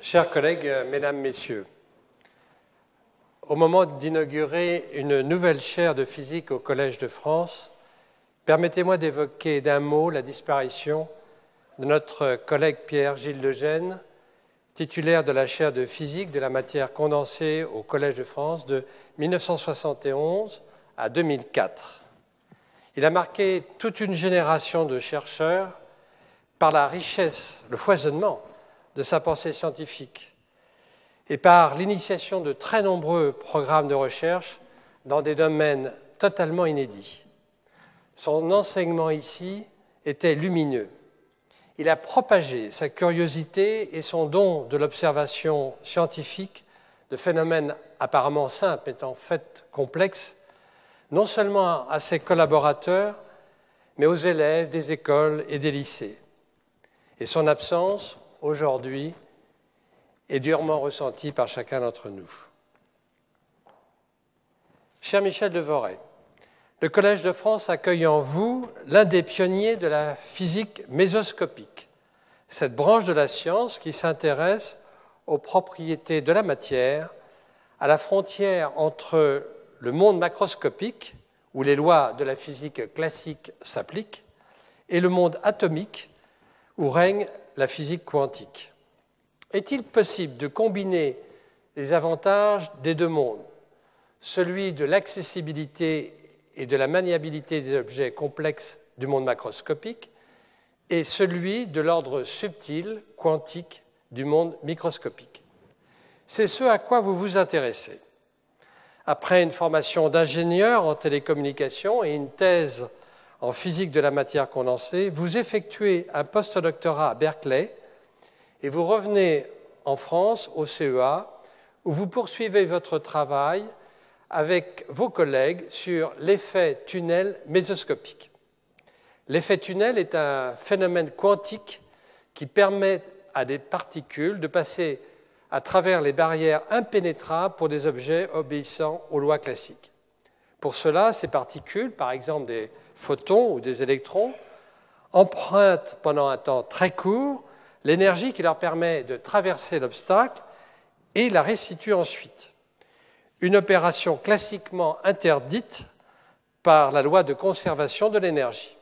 Chers collègues, mesdames, messieurs, au moment d'inaugurer une nouvelle chaire de physique au Collège de France, permettez-moi d'évoquer d'un mot la disparition de notre collègue Pierre-Gilles Legenne, titulaire de la chaire de physique de la matière condensée au Collège de France de 1971 à 2004. Il a marqué toute une génération de chercheurs par la richesse, le foisonnement de sa pensée scientifique et par l'initiation de très nombreux programmes de recherche dans des domaines totalement inédits. Son enseignement ici était lumineux. Il a propagé sa curiosité et son don de l'observation scientifique de phénomènes apparemment simples, mais en fait complexes, non seulement à ses collaborateurs, mais aux élèves des écoles et des lycées. Et son absence, aujourd'hui, est durement ressentie par chacun d'entre nous. Cher Michel Devoret, le Collège de France accueille en vous l'un des pionniers de la physique mésoscopique, cette branche de la science qui s'intéresse aux propriétés de la matière, à la frontière entre le monde macroscopique, où les lois de la physique classique s'appliquent, et le monde atomique, où règne la physique quantique. Est-il possible de combiner les avantages des deux mondes, celui de l'accessibilité et de la maniabilité des objets complexes du monde macroscopique et celui de l'ordre subtil, quantique, du monde microscopique? C'est ce à quoi vous vous intéressez. Après une formation d'ingénieur en télécommunications et une thèse en physique de la matière condensée, vous effectuez un postdoctorat à Berkeley et vous revenez en France au CEA où vous poursuivez votre travail avec vos collègues sur l'effet tunnel mésoscopique. L'effet tunnel est un phénomène quantique qui permet à des particules de passer à travers les barrières impénétrables pour des objets obéissant aux lois classiques. Pour cela, ces particules, par exemple des photons ou des électrons, empruntent pendant un temps très court l'énergie qui leur permet de traverser l'obstacle et la restituent ensuite. Une opération classiquement interdite par la loi de conservation de l'énergie.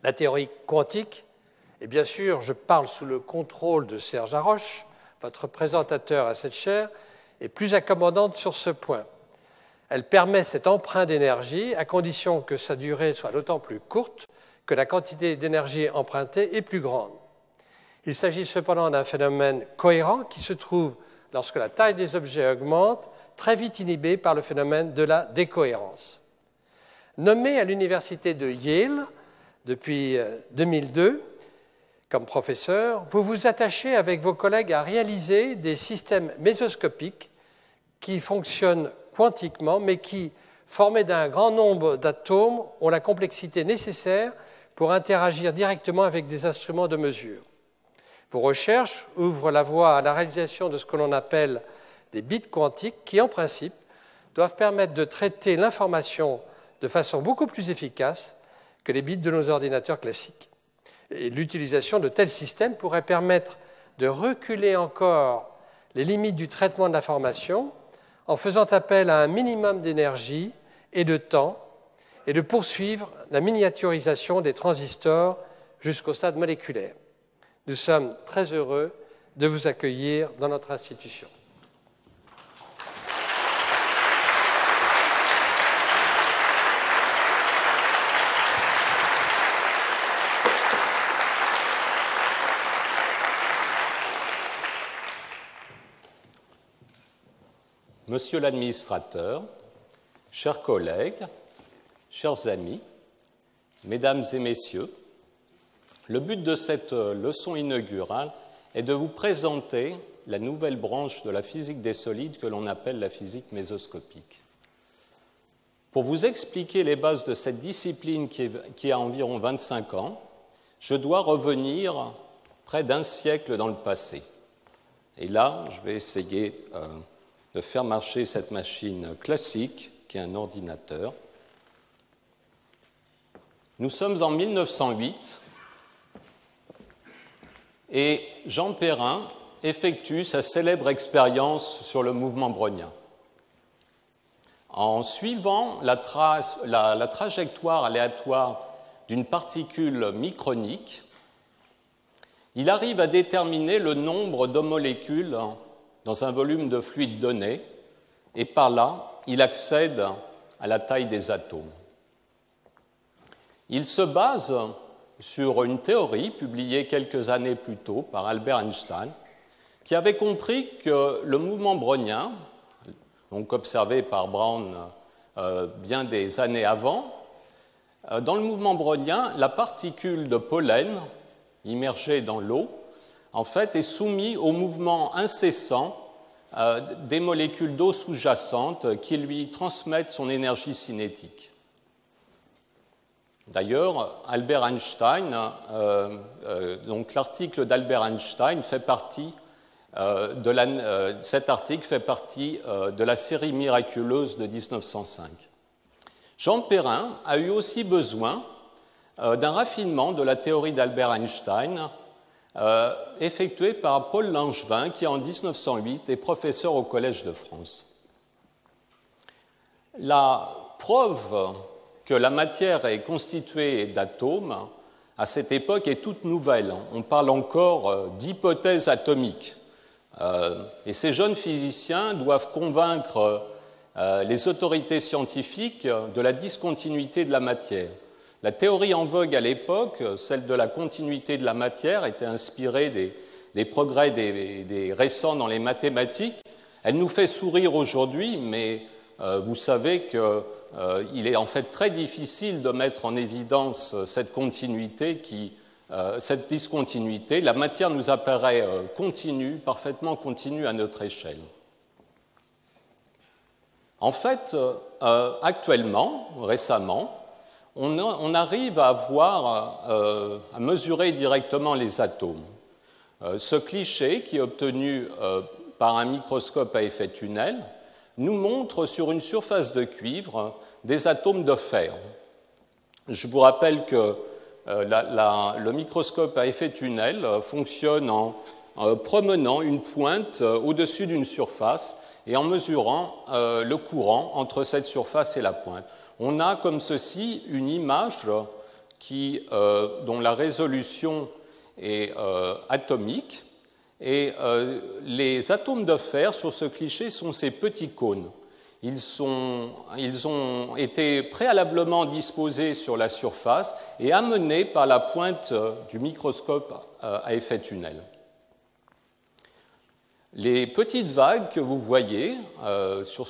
La théorie quantique, et bien sûr, je parle sous le contrôle de Serge Haroche, votre présentateur à cette chaire, est plus accommodante sur ce point. Elle permet cet emprunt d'énergie à condition que sa durée soit d'autant plus courte que la quantité d'énergie empruntée est plus grande. Il s'agit cependant d'un phénomène cohérent qui se trouve, lorsque la taille des objets augmente, très vite inhibé par le phénomène de la décohérence. Nommé à l'université de Yale depuis 2002 comme professeur, vous vous attachez avec vos collègues à réaliser des systèmes mésoscopiques qui fonctionnent quantiquement, mais qui, formés d'un grand nombre d'atomes, ont la complexité nécessaire pour interagir directement avec des instruments de mesure. Vos recherches ouvrent la voie à la réalisation de ce que l'on appelle des bits quantiques qui, en principe, doivent permettre de traiter l'information de façon beaucoup plus efficace que les bits de nos ordinateurs classiques. Et l'utilisation de tels systèmes pourrait permettre de reculer encore les limites du traitement de l'information en faisant appel à un minimum d'énergie et de temps et de poursuivre la miniaturisation des transistors jusqu'au stade moléculaire. Nous sommes très heureux de vous accueillir dans notre institution. Monsieur l'administrateur, chers collègues, chers amis, mesdames et messieurs, le but de cette leçon inaugurale est de vous présenter la nouvelle branche de la physique des solides que l'on appelle la physique mésoscopique. Pour vous expliquer les bases de cette discipline qui a environ 25 ans, je dois revenir près d'un siècle dans le passé. Et là, je vais essayer de faire marcher cette machine classique, qui est un ordinateur. Nous sommes en 1908 et Jean Perrin effectue sa célèbre expérience sur le mouvement brownien. En suivant la trajectoire aléatoire d'une particule micronique, il arrive à déterminer le nombre de molécules dans un volume de fluide donné, et par là, il accède à la taille des atomes. Il se base sur une théorie publiée quelques années plus tôt par Albert Einstein, qui avait compris que le mouvement brownien, donc observé par Brown bien des années avant, dans le mouvement brownien, la particule de pollen immergée dans l'eau, en fait, est soumise au mouvement incessant des molécules d'eau sous-jacentes qui lui transmettent son énergie cinétique. D'ailleurs, Albert Einstein, donc l'article d'Albert Einstein fait partie cet article fait partie de la série miraculeuse de 1905. Jean Perrin a eu aussi besoin d'un raffinement de la théorie d'Albert Einstein effectué par Paul Langevin, qui en 1908 est professeur au Collège de France. La preuve que la matière est constituée d'atomes, à cette époque, est toute nouvelle. On parle encore d'hypothèse atomique. Et ces jeunes physiciens doivent convaincre les autorités scientifiques de la discontinuité de la matière. La théorie en vogue à l'époque, celle de la continuité de la matière, était inspirée des progrès des récents dans les mathématiques. Elle nous fait sourire aujourd'hui, mais vous savez qu'il est en fait très difficile de mettre en évidence cette continuité cette discontinuité. La matière nous apparaît continue, parfaitement continue à notre échelle. En fait, actuellement, récemment, on arrive à mesurer directement les atomes. Ce cliché, qui est obtenu par un microscope à effet tunnel, nous montre sur une surface de cuivre des atomes de fer. Je vous rappelle que le microscope à effet tunnel fonctionne en promenant une pointe au-dessus d'une surface et en mesurant le courant entre cette surface et la pointe. On a comme ceci une image dont la résolution est atomique, et les atomes de fer sur ce cliché sont ces petits cônes. Ils ont été préalablement disposés sur la surface et amenés par la pointe du microscope à effet tunnel. Les petites vagues que vous voyez sur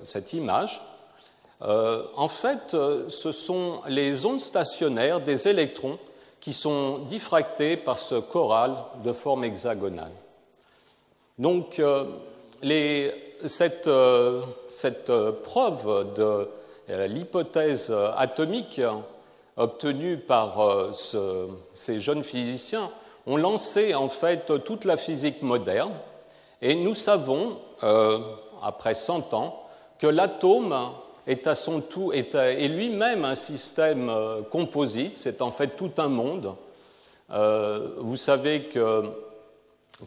cette image, en fait, ce sont les ondes stationnaires des électrons qui sont diffractés par ce corral de forme hexagonale. Donc, cette preuve de l'hypothèse atomique obtenue par ces jeunes physiciens ont lancé en fait toute la physique moderne, et nous savons, après 100 ans, que l'atome est lui-même un système composite, c'est en fait tout un monde. Vous savez que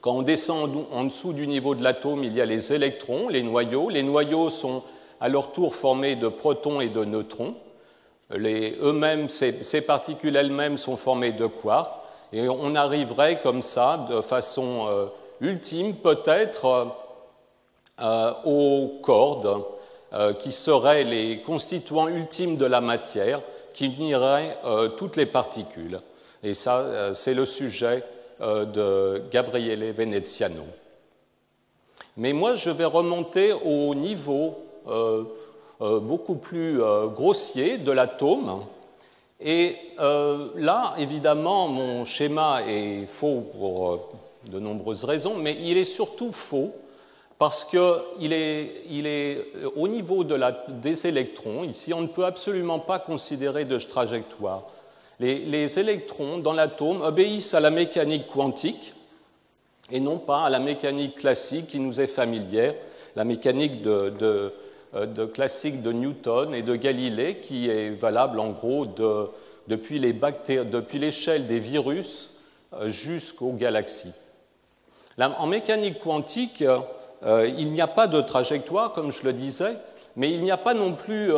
quand on descend en dessous du niveau de l'atome, il y a les électrons, les noyaux. Les noyaux sont à leur tour formés de protons et de neutrons. Ces particules elles-mêmes sont formées de quarks. Et on arriverait comme ça, de façon ultime, peut-être aux cordes, qui seraient les constituants ultimes de la matière, qui uniraient toutes les particules. Et ça, c'est le sujet de Gabriele Veneziano. Mais moi, je vais remonter au niveau beaucoup plus grossier de l'atome. Et là, évidemment, mon schéma est faux pour de nombreuses raisons, mais il est surtout faux parce qu'il est au niveau des électrons. Ici, on ne peut absolument pas considérer de trajectoire. Les électrons dans l'atome obéissent à la mécanique quantique et non pas à la mécanique classique qui nous est familière, la mécanique classique de Newton et de Galilée, qui est valable en gros depuis l'échelle des virus jusqu'aux galaxies. En mécanique quantique, il n'y a pas de trajectoire, comme je le disais, mais il n'y a pas non plus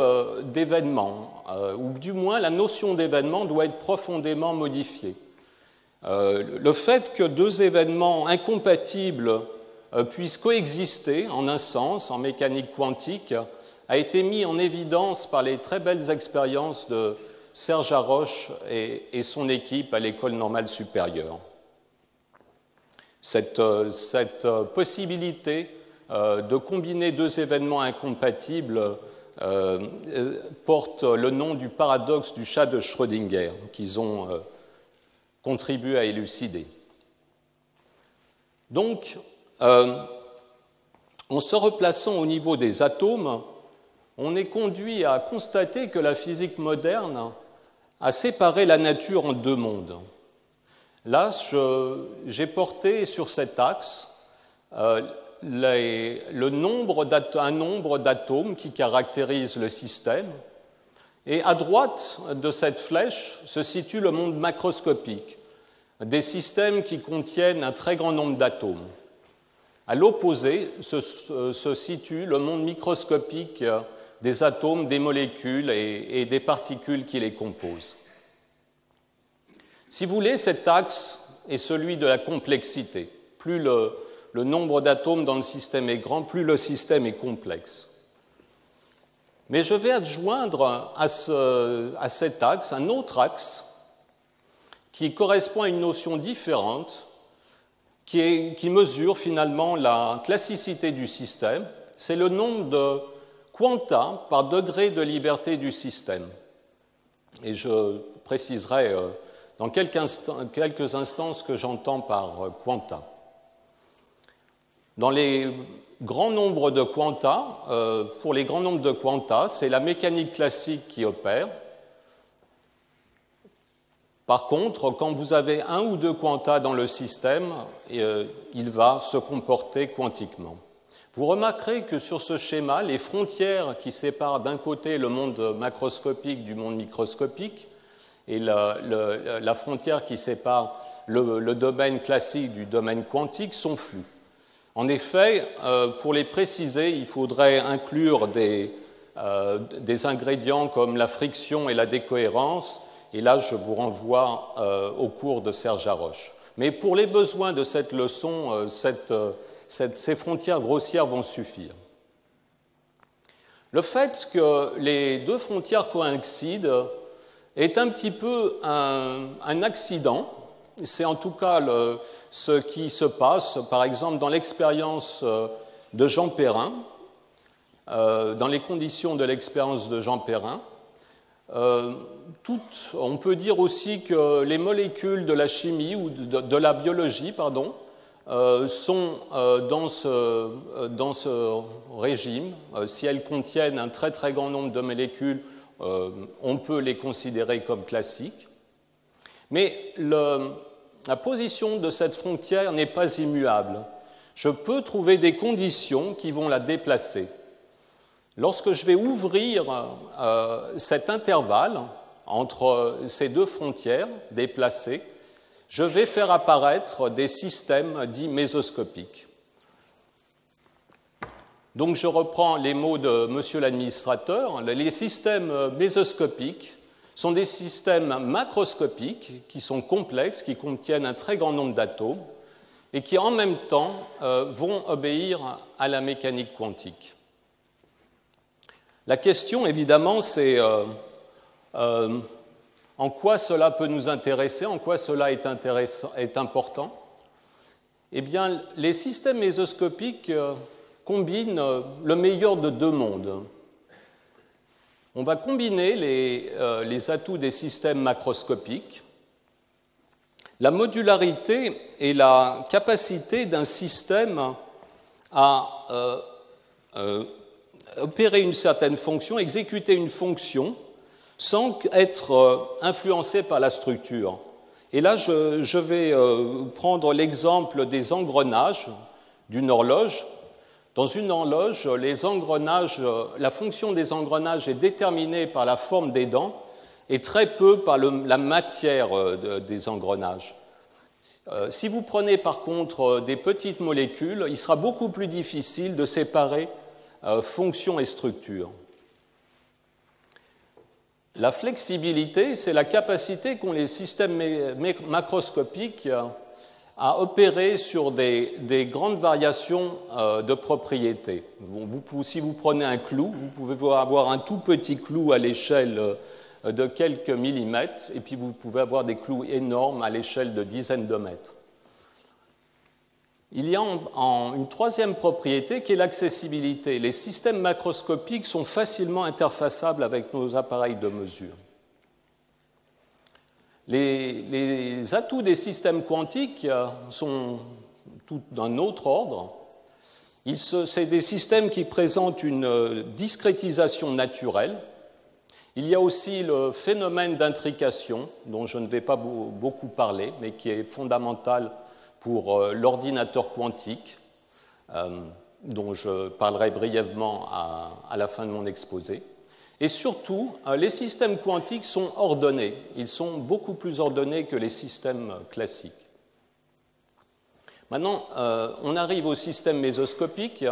d'événement, ou du moins la notion d'événement doit être profondément modifiée. Le fait que deux événements incompatibles puissent coexister en un sens, en mécanique quantique, a été mis en évidence par les très belles expériences de Serge Haroche et son équipe à l'École normale supérieure. Cette possibilité de combiner deux événements incompatibles porte le nom du paradoxe du chat de Schrödinger, qu'ils ont contribué à élucider. Donc, en se replaçant au niveau des atomes, on est conduit à constater que la physique moderne a séparé la nature en deux mondes. Là, j'ai porté sur cet axe un nombre d'atomes qui caractérisent le système, et à droite de cette flèche se situe le monde macroscopique, des systèmes qui contiennent un très grand nombre d'atomes. À l'opposé se situe le monde microscopique des atomes, des molécules et des particules qui les composent. Si vous voulez, cet axe est celui de la complexité. Plus le nombre d'atomes dans le système est grand, plus le système est complexe. Mais je vais adjoindre à cet axe un autre axe qui correspond à une notion différente, qui mesure finalement la classicité du système. C'est le nombre de quanta par degré de liberté du système. Et je préciserai dans quelques instants ce que j'entends par quanta. Dans les grands nombres de quanta, pour les grands nombres de quanta, c'est la mécanique classique qui opère. Par contre, quand vous avez un ou deux quanta dans le système, il va se comporter quantiquement. Vous remarquerez que sur ce schéma, les frontières qui séparent d'un côté le monde macroscopique du monde microscopique et la frontière qui sépare le domaine classique du domaine quantique sont floues. En effet, pour les préciser, il faudrait inclure des ingrédients comme la friction et la décohérence, et là je vous renvoie au cours de Serge Haroche. Mais pour les besoins de cette leçon, ces frontières grossières vont suffire. Le fait que les deux frontières coïncident est un petit peu un accident. C'est en tout cas ce qui se passe, par exemple, dans l'expérience de Jean Perrin, dans les conditions de l'expérience de Jean Perrin. On peut dire aussi que les molécules de la chimie ou de la biologie, sont dans ce régime. Si elles contiennent un très très grand nombre de molécules, on peut les considérer comme classiques. Mais la position de cette frontière n'est pas immuable. Je peux trouver des conditions qui vont la déplacer. Lorsque je vais ouvrir cet intervalle entre ces deux frontières déplacées, je vais faire apparaître des systèmes dits mésoscopiques. Donc je reprends les mots de monsieur l'administrateur. Les systèmes mésoscopiques sont des systèmes macroscopiques qui sont complexes, qui contiennent un très grand nombre d'atomes et qui en même temps vont obéir à la mécanique quantique. La question, évidemment, c'est en quoi cela peut nous intéresser, en quoi cela est important. Eh bien, les systèmes mésoscopiques combinent le meilleur de deux mondes. On va combiner les atouts des systèmes macroscopiques, la modularité et la capacité d'un système à opérer une certaine fonction, exécuter une fonction, sans être influencé par la structure. Et là, je vais prendre l'exemple des engrenages d'une horloge. Dans une horloge, la fonction des engrenages est déterminée par la forme des dents et très peu par la matière des engrenages. Si vous prenez par contre des petites molécules, il sera beaucoup plus difficile de séparer fonction et structure. La flexibilité, c'est la capacité qu'ont les systèmes macroscopiques à opérer sur des grandes variations de propriétés. Si vous prenez un clou, vous pouvez avoir un tout petit clou à l'échelle de quelques millimètres, et puis vous pouvez avoir des clous énormes à l'échelle de dizaines de mètres. Il y a une troisième propriété qui est l'accessibilité. Les systèmes macroscopiques sont facilement interfaçables avec nos appareils de mesure. Les atouts des systèmes quantiques sont tout d'un autre ordre. C'est des systèmes qui présentent une discrétisation naturelle. Il y a aussi le phénomène d'intrication, dont je ne vais pas beaucoup parler, mais qui est fondamental pour l'ordinateur quantique, dont je parlerai brièvement à la fin de mon exposé. Et surtout, les systèmes quantiques sont ordonnés. Ils sont beaucoup plus ordonnés que les systèmes classiques. Maintenant, on arrive au système mésoscopique,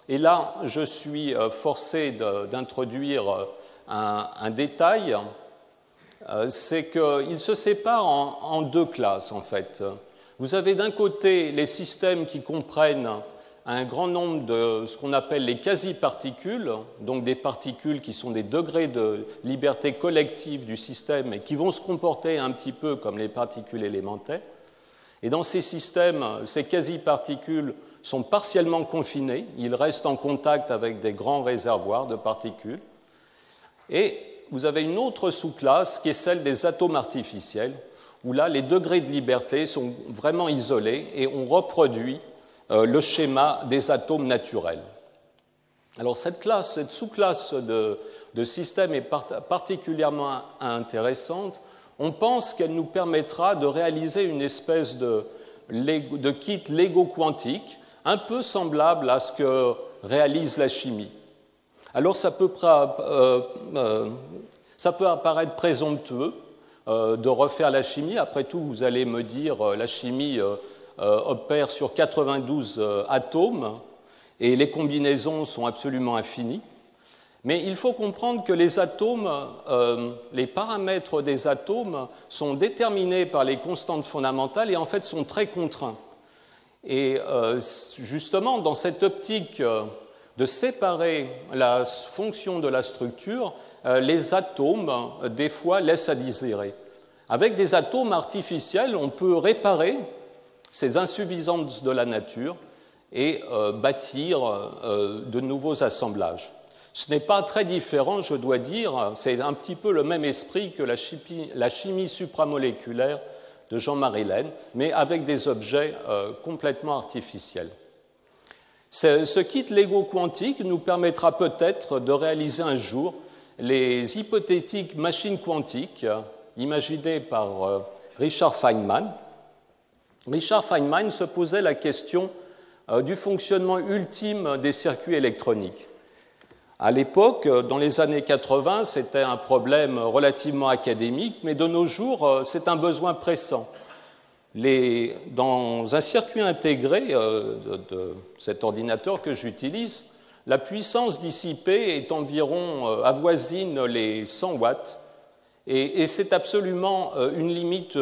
et là, je suis forcé d'introduire un détail, c'est qu'il se sépare en deux classes, en fait. Vous avez d'un côté les systèmes qui comprennent un grand nombre de ce qu'on appelle les quasi-particules, donc des particules qui sont des degrés de liberté collective du système et qui vont se comporter un petit peu comme les particules élémentaires. Et dans ces systèmes, ces quasi-particules sont partiellement confinées, ils restent en contact avec des grands réservoirs de particules. Et vous avez une autre sous-classe qui est celle des atomes artificiels, où là, les degrés de liberté sont vraiment isolés et on reproduit le schéma des atomes naturels. Alors cette sous-classe de systèmes est particulièrement intéressante. On pense qu'elle nous permettra de réaliser une espèce de kit Lego quantique, un peu semblable à ce que réalise la chimie. Alors ça peut apparaître présomptueux de refaire la chimie. Après tout, vous allez me dire, la chimie opère sur 92 atomes et les combinaisons sont absolument infinies. Mais il faut comprendre que les atomes, les paramètres des atomes sont déterminés par les constantes fondamentales et en fait sont très contraints. Et justement, dans cette optique de séparer la fonction de la structure, les atomes, des fois, laissent à désirer. Avec des atomes artificiels, on peut réparer ces insuffisances de la nature et bâtir de nouveaux assemblages. Ce n'est pas très différent, je dois dire, c'est un petit peu le même esprit que la chimie supramoléculaire de Jean-Marie Lehn, mais avec des objets complètement artificiels. Ce kit Lego quantique nous permettra peut-être de réaliser un jour les hypothétiques machines quantiques imaginées par Richard Feynman. Richard Feynman se posait la question du fonctionnement ultime des circuits électroniques. À l'époque, dans les années 80, c'était un problème relativement académique, mais de nos jours, c'est un besoin pressant. Dans un circuit intégré de cet ordinateur que j'utilise, la puissance dissipée est environ avoisine les 100 watts, et c'est absolument une limite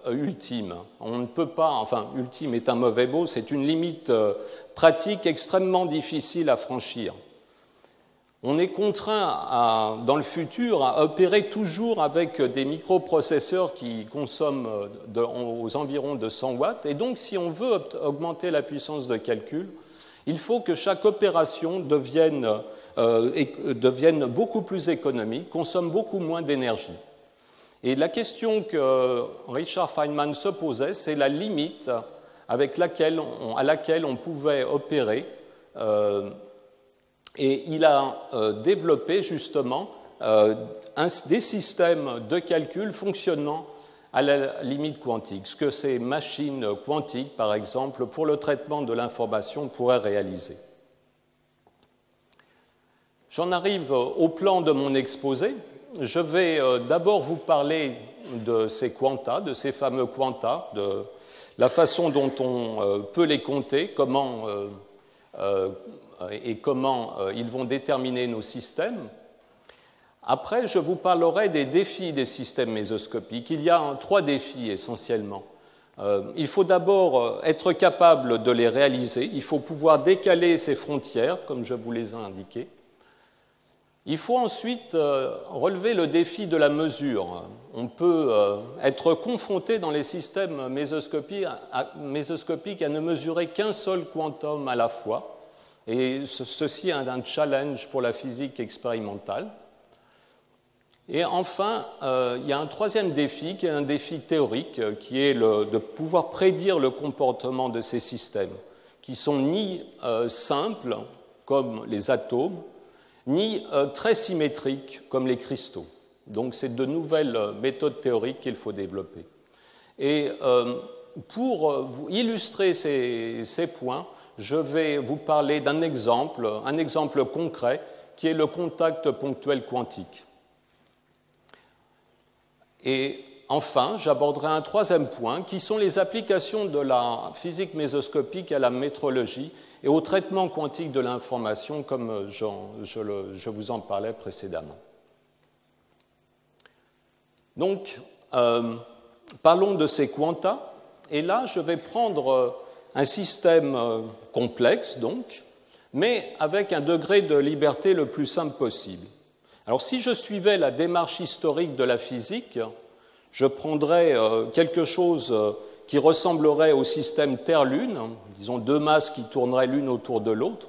ultime. On ne peut pas, enfin, ultime est un mauvais mot, c'est une limite pratique extrêmement difficile à franchir. On est contraint, dans le futur, à opérer toujours avec des microprocesseurs qui consomment aux environs de 100 watts. Et donc, si on veut augmenter la puissance de calcul, il faut que chaque opération devienne beaucoup plus économique, consomme beaucoup moins d'énergie. Et la question que Richard Feynman se posait, c'est la limite à laquelle on pouvait opérer. Et il a développé justement des systèmes de calcul fonctionnant à la limite quantique, ce que ces machines quantiques, par exemple, pour le traitement de l'information, pourraient réaliser. J'en arrive au plan de mon exposé. Je vais d'abord vous parler de ces quanta, de ces fameux quanta, de la façon dont on peut les compter, comment ils vont déterminer nos systèmes. Après, je vous parlerai des défis des systèmes mésoscopiques. Il y a 3 défis essentiellement. Il faut d'abord être capable de les réaliser, il faut pouvoir décaler ces frontières, comme je vous les ai indiquées. Il faut ensuite relever le défi de la mesure. On peut être confronté dans les systèmes mésoscopiques à ne mesurer qu'un seul quantum à la fois, et ceci est un challenge pour la physique expérimentale. Et enfin, il y a un 3e défi, qui est un défi théorique, qui est de pouvoir prédire le comportement de ces systèmes, qui sont ni simples, comme les atomes, ni très symétriques, comme les cristaux. Donc, c'est de nouvelles méthodes théoriques qu'il faut développer. Et pour vous illustrer ces points, je vais vous parler d'un exemple, un exemple concret, qui est le contact ponctuel quantique. Et enfin, j'aborderai un 3e point, qui sont les applications de la physique mésoscopique à la métrologie et au traitement quantique de l'information, comme je vous en parlais précédemment. Donc, parlons de ces quanta, et là, je vais prendre un système complexe, donc, mais avec un degré de liberté le plus simple possible. Alors, si je suivais la démarche historique de la physique, je prendrais quelque chose qui ressemblerait au système Terre-Lune, disons 2 masses qui tourneraient l'une autour de l'autre,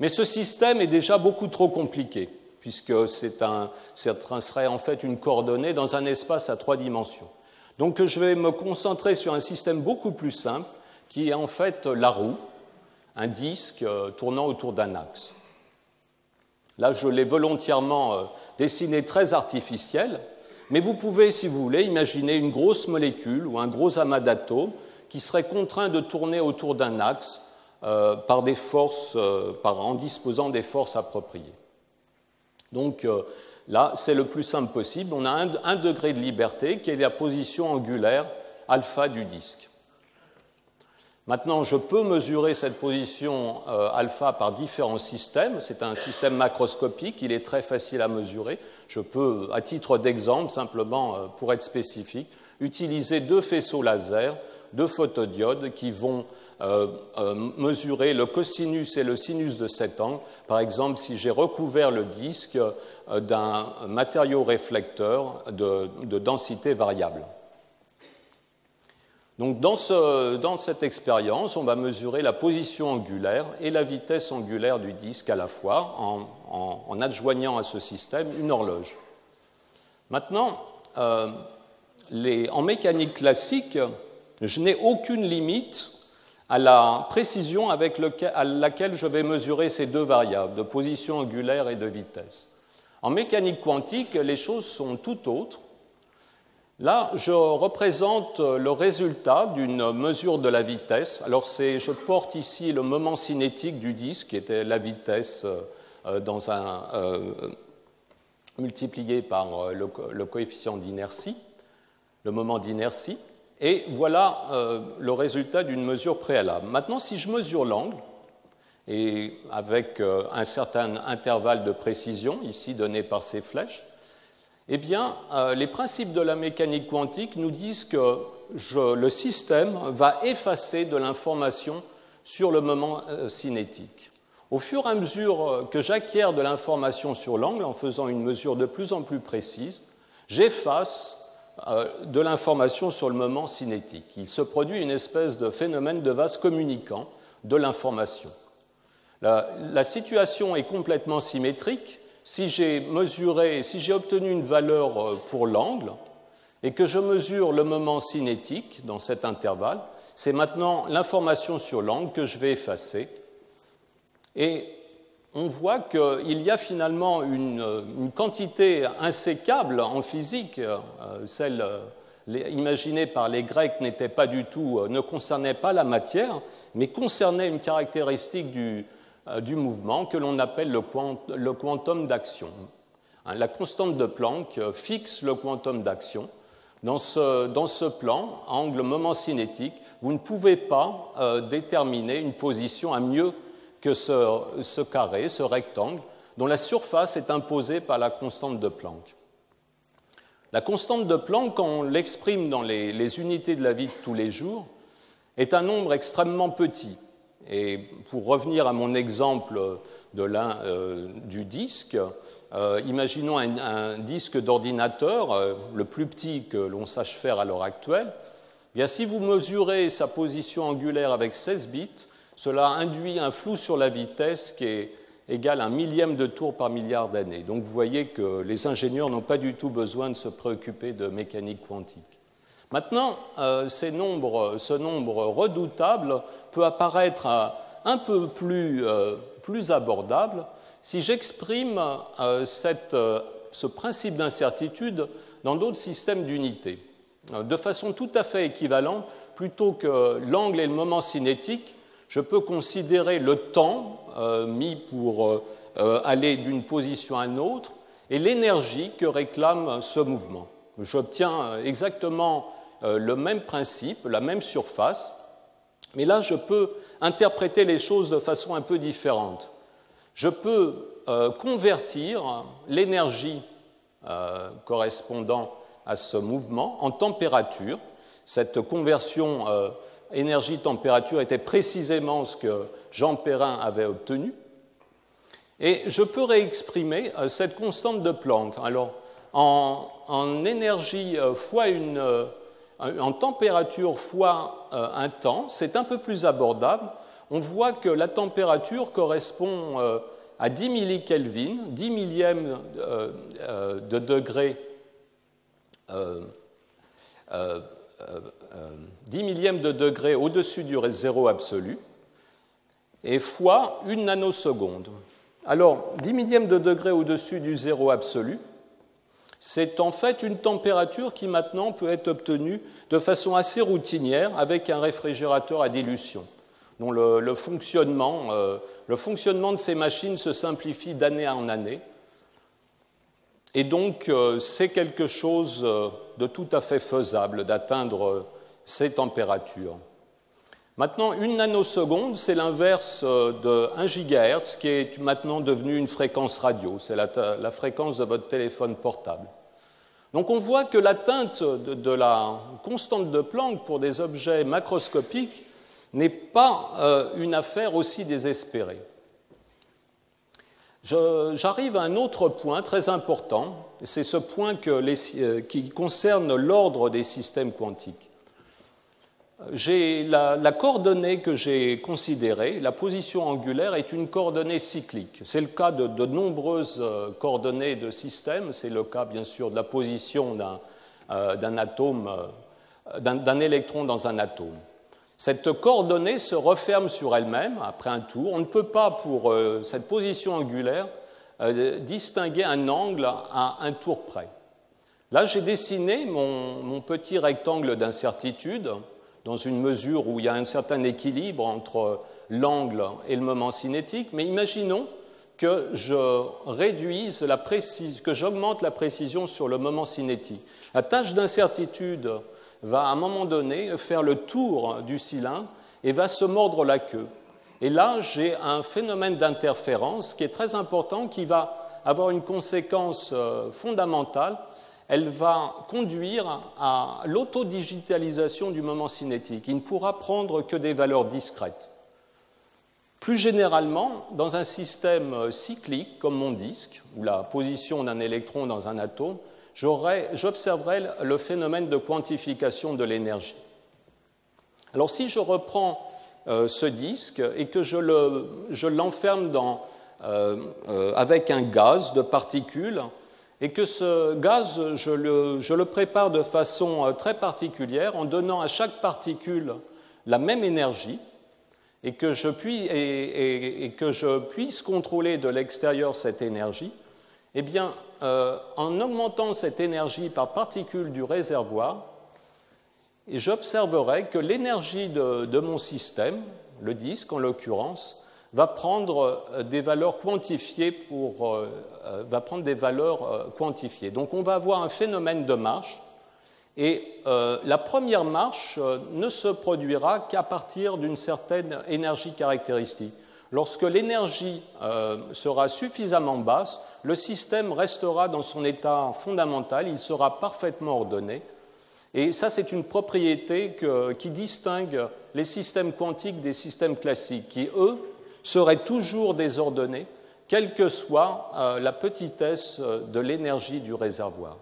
mais ce système est déjà beaucoup trop compliqué, puisque ça serait en fait une coordonnée dans un espace à 3 dimensions. Donc je vais me concentrer sur un système beaucoup plus simple, qui est en fait la roue, un disque tournant autour d'un axe. Là, je l'ai volontairement dessiné très artificiel, mais vous pouvez, si vous voulez, imaginer une grosse molécule ou un gros amas d'atomes qui serait contraint de tourner autour d'un axe par des forces, en disposant des forces appropriées. Donc là, c'est le plus simple possible. On a un degré de liberté qui est la position angulaire alpha du disque. Maintenant, je peux mesurer cette position alpha par différents systèmes. C'est un système macroscopique, il est très facile à mesurer. Je peux, à titre d'exemple, simplement pour être spécifique, utiliser 2 faisceaux laser, 2 photodiodes qui vont mesurer le cosinus et le sinus de cet angle. Par exemple, si j'ai recouvert le disque d'un matériau réflecteur de densité variable. Donc, dans cette expérience, on va mesurer la position angulaire et la vitesse angulaire du disque à la fois, en adjoignant à ce système une horloge. Maintenant, en mécanique classique, je n'ai aucune limite à la précision à laquelle je vais mesurer ces 2 variables, de position angulaire et de vitesse. En mécanique quantique, les choses sont tout autres. Là, je représente le résultat d'une mesure de la vitesse. Alors, je porte ici le moment cinétique du disque, qui était la vitesse multiplié par le coefficient d'inertie, le moment d'inertie. Et voilà le résultat d'une mesure préalable. Maintenant, si je mesure l'angle, et avec un certain intervalle de précision, ici donné par ces flèches, eh bien, les principes de la mécanique quantique nous disent que le système va effacer de l'information sur le moment cinétique. Au fur et à mesure que j'acquiers de l'information sur l'angle, en faisant une mesure de plus en plus précise, j'efface de l'information sur le moment cinétique. Il se produit une espèce de phénomène de vase communicant de l'information. La situation est complètement symétrique. Si j'ai obtenu une valeur pour l'angle et que je mesure le moment cinétique dans cet intervalle, c'est maintenant l'information sur l'angle que je vais effacer. Et on voit qu'il y a finalement une quantité insécable en physique. Celle imaginée par les Grecs ne concernait pas la matière, mais concernait une caractéristique du mouvement que l'on appelle le quantum d'action. La constante de Planck fixe le quantum d'action. Dans ce plan, angle moment cinétique, vous ne pouvez pas déterminer une position à mieux que ce carré, ce rectangle, dont la surface est imposée par la constante de Planck. La constante de Planck, quand on l'exprime dans les unités de la vie de tous les jours, est un nombre extrêmement petit. Et pour revenir à mon exemple du disque, imaginons un disque d'ordinateur, le plus petit que l'on sache faire à l'heure actuelle. Bien, si vous mesurez sa position angulaire avec 16 bits, cela induit un flou sur la vitesse qui est égal à 1 millième de tour par milliard d'années. Donc vous voyez que les ingénieurs n'ont pas du tout besoin de se préoccuper de mécanique quantique. Maintenant, ce nombre redoutable peut apparaître un peu plus abordable si j'exprime ce principe d'incertitude dans d'autres systèmes d'unités. De façon tout à fait équivalente, plutôt que l'angle et le moment cinétique, je peux considérer le temps mis pour aller d'une position à une autre et l'énergie que réclame ce mouvement. J'obtiens exactement le même principe, la même surface, mais là je peux interpréter les choses de façon un peu différente. Je peux convertir l'énergie correspondant à ce mouvement en température. Cette conversion énergie-température était précisément ce que Jean Perrin avait obtenu. Et je peux réexprimer cette constante de Planck. Alors, en énergie fois en température fois un temps, c'est un peu plus abordable. On voit que la température correspond à 10 millikelvin, 10 millièmes de degré 10 millièmes de degré au-dessus du zéro absolu, et fois 1 nanoseconde. Alors, 10 millièmes de degré au-dessus du zéro absolu, c'est en fait une température qui maintenant peut être obtenue de façon assez routinière avec un réfrigérateur à dilution, dont le fonctionnement de ces machines se simplifie d'année en année. Et donc, c'est quelque chose de tout à fait faisable d'atteindre ces températures. Maintenant, 1 nanoseconde, c'est l'inverse de 1 gigahertz, qui est maintenant devenu une fréquence radio. C'est la fréquence de votre téléphone portable. Donc, on voit que l'atteinte de la constante de Planck pour des objets macroscopiques n'est pas une affaire aussi désespérée. J'arrive à un autre point très important, c'est ce point qui concerne l'ordre des systèmes quantiques. La coordonnée que j'ai considérée, la position angulaire, est une coordonnée cyclique. C'est le cas de nombreuses coordonnées de systèmes, c'est le cas bien sûr de la position d'un électron dans un atome. Cette coordonnée se referme sur elle-même après un tour. On ne peut pas, pour cette position angulaire, distinguer un angle à un tour près. Là, j'ai dessiné mon petit rectangle d'incertitude dans une mesure où il y a un certain équilibre entre l'angle et le moment cinétique, mais imaginons que j'augmente la précision sur le moment cinétique. La tâche d'incertitude va à un moment donné faire le tour du cylindre et va se mordre la queue. Et là, j'ai un phénomène d'interférence qui est très important, qui va avoir une conséquence fondamentale. Elle va conduire à l'autodigitalisation du moment cinétique. Il ne pourra prendre que des valeurs discrètes. Plus généralement, dans un système cyclique comme mon disque, où la position d'un électron dans un atome, j'observerai le phénomène de quantification de l'énergie. Alors si je reprends ce disque et que je l'enferme avec un gaz de particules, et que ce gaz, je le prépare de façon très particulière en donnant à chaque particule la même énergie, et que je puisse contrôler de l'extérieur cette énergie, eh bien, en augmentant cette énergie par particules du réservoir, j'observerai que l'énergie de mon système, le disque en l'occurrence, va prendre des valeurs quantifiées Donc on va avoir un phénomène de marche, Et la première marche ne se produira qu'à partir d'une certaine énergie caractéristique. Lorsque l'énergie sera suffisamment basse, le système restera dans son état fondamental, il sera parfaitement ordonné. Et ça, c'est une propriété qui distingue les systèmes quantiques des systèmes classiques, qui, eux, seraient toujours désordonnés, quelle que soit la petitesse de l'énergie du réservoir.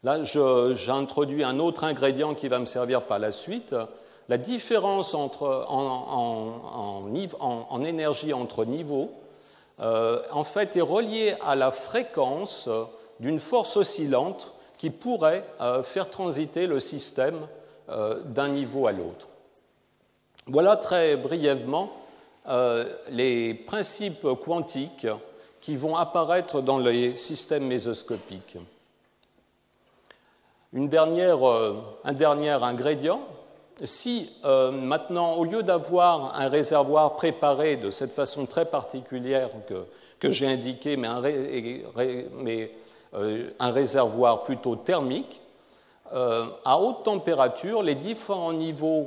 Là, j'introduis un autre ingrédient qui va me servir par la suite. La différence en énergie entre niveaux, en fait, est reliée à la fréquence d'une force oscillante qui pourrait faire transiter le système d'un niveau à l'autre. Voilà très brièvement les principes quantiques qui vont apparaître dans les systèmes mésoscopiques. Un dernier ingrédient, si maintenant, au lieu d'avoir un réservoir préparé de cette façon très particulière que j'ai indiqué, mais un réservoir plutôt thermique, à haute température, les différents niveaux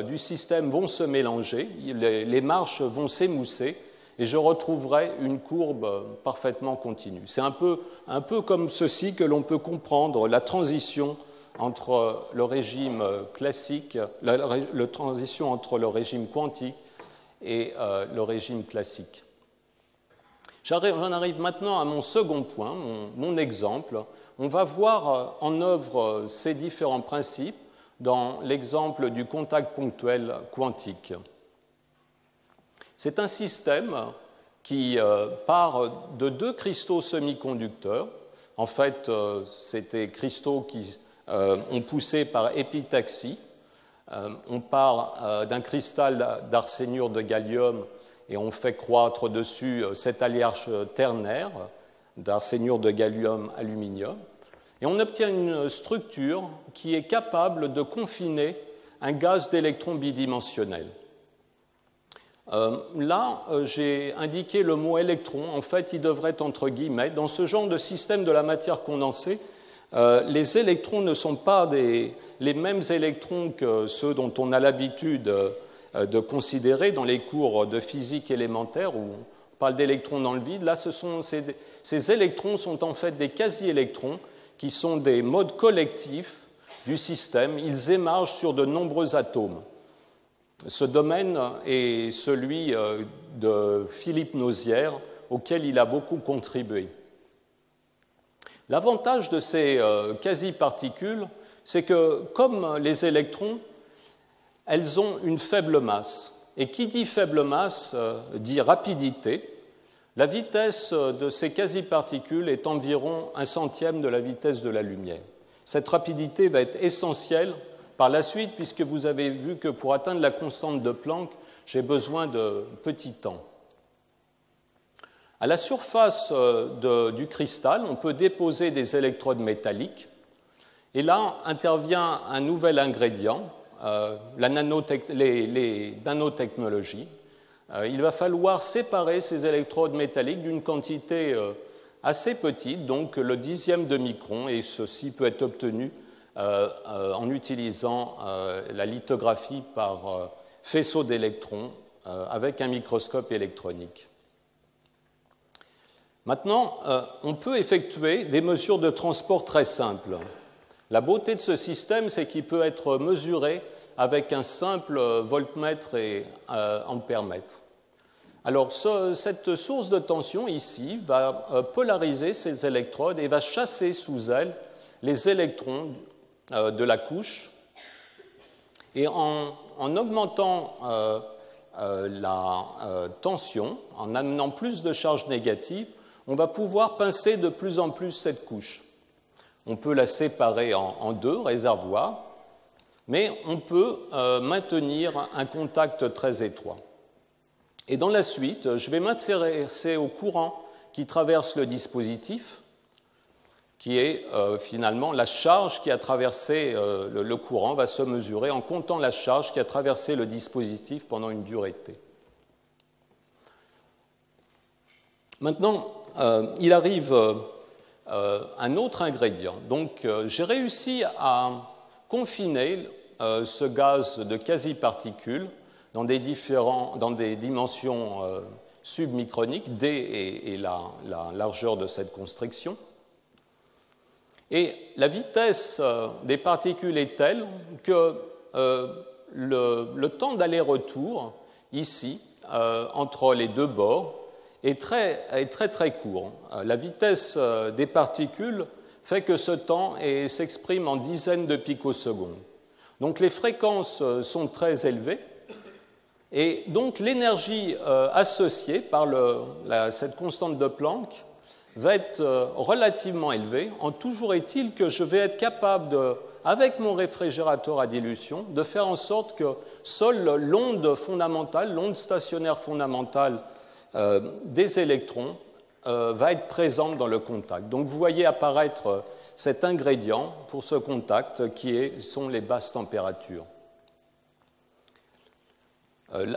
du système vont se mélanger, les marches vont s'émousser, et je retrouverai une courbe parfaitement continue. C'est un peu comme ceci que l'on peut comprendre la transition entre le régime classique, la transition entre le régime quantique et le régime classique. J'en arrive maintenant à mon second point, mon exemple. On va voir en œuvre ces différents principes dans l'exemple du contact ponctuel quantique. C'est un système qui part de deux cristaux semi-conducteurs. En fait, c'était cristaux qui ont poussé par épitaxie. On part d'un cristal d'arsénure de gallium et on fait croître dessus cet alliage ternaire d'arsénure de gallium-aluminium. Et on obtient une structure qui est capable de confiner un gaz d'électrons bidimensionnel. Là, j'ai indiqué le mot électron. En fait, il devrait être entre guillemets. Dans ce genre de système de la matière condensée, les électrons ne sont pas les mêmes électrons que ceux dont on a l'habitude de considérer dans les cours de physique élémentaire où on parle d'électrons dans le vide. Là, ces électrons sont en fait des quasi-électrons qui sont des modes collectifs du système. Ils émargent sur de nombreux atomes. Ce domaine est celui de Philippe Nozière, auquel il a beaucoup contribué. L'avantage de ces quasi-particules, c'est que, comme les électrons, elles ont une faible masse. Et qui dit faible masse dit rapidité. La vitesse de ces quasi-particules est environ 1/100 de la vitesse de la lumière. Cette rapidité va être essentielle par la suite, puisque vous avez vu que pour atteindre la constante de Planck, j'ai besoin de petit temps. À la surface du cristal, on peut déposer des électrodes métalliques, et là intervient un nouvel ingrédient, les nanotechnologies. Il va falloir séparer ces électrodes métalliques d'une quantité assez petite, donc le 10e de micron, et ceci peut être obtenu en utilisant la lithographie par faisceau d'électrons avec un microscope électronique. Maintenant, on peut effectuer des mesures de transport très simples. La beauté de ce système, c'est qu'il peut être mesuré avec un simple voltmètre et ampèremètre. Alors, cette source de tension ici va polariser ces électrodes et va chasser sous elles les électrons de la couche. Et en augmentant la tension, en amenant plus de charges négatives, on va pouvoir pincer de plus en plus cette couche. On peut la séparer en deux réservoirs, mais on peut maintenir un contact très étroit. Et dans la suite, je vais m'intéresser au courant qui traverse le dispositif, qui est finalement la charge qui a traversé le courant, va se mesurer en comptant la charge qui a traversé le dispositif pendant une durée T. Maintenant, il arrive un autre ingrédient. Donc j'ai réussi à confiner ce gaz de quasi-particules dans des dimensions submicroniques, D est la largeur de cette constriction. Et la vitesse des particules est telle que le temps d'aller-retour, ici, entre les deux bords, est très court. La vitesse des particules fait que ce temps s'exprime en dizaines de picosecondes. Donc les fréquences sont très élevées, et donc l'énergie associée par cette constante de Planck va être relativement élevée. Toujours est-il que je vais être capable, avec mon réfrigérateur à dilution, de faire en sorte que seule l'onde fondamentale, l'onde stationnaire fondamentale des électrons va être présente dans le contact. Donc vous voyez apparaître cet ingrédient pour ce contact qui sont les basses températures.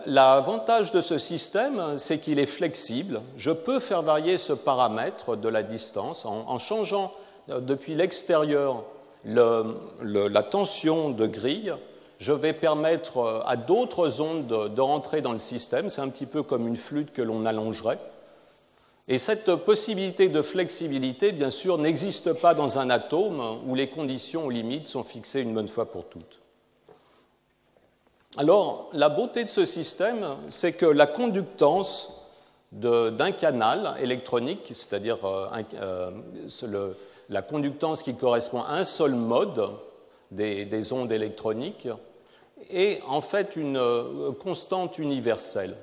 L'avantage de ce système, c'est qu'il est flexible. Je peux faire varier ce paramètre de la distance en changeant depuis l'extérieur la tension de grille. Je vais permettre à d'autres ondes de rentrer dans le système. C'est un petit peu comme une flûte que l'on allongerait. Et cette possibilité de flexibilité, bien sûr, n'existe pas dans un atome où les conditions aux limites sont fixées une bonne fois pour toutes. Alors, la beauté de ce système, c'est que la conductance d'un canal électronique, c'est-à-dire la conductance qui correspond à un seul mode des ondes électroniques, est en fait une constante universelle.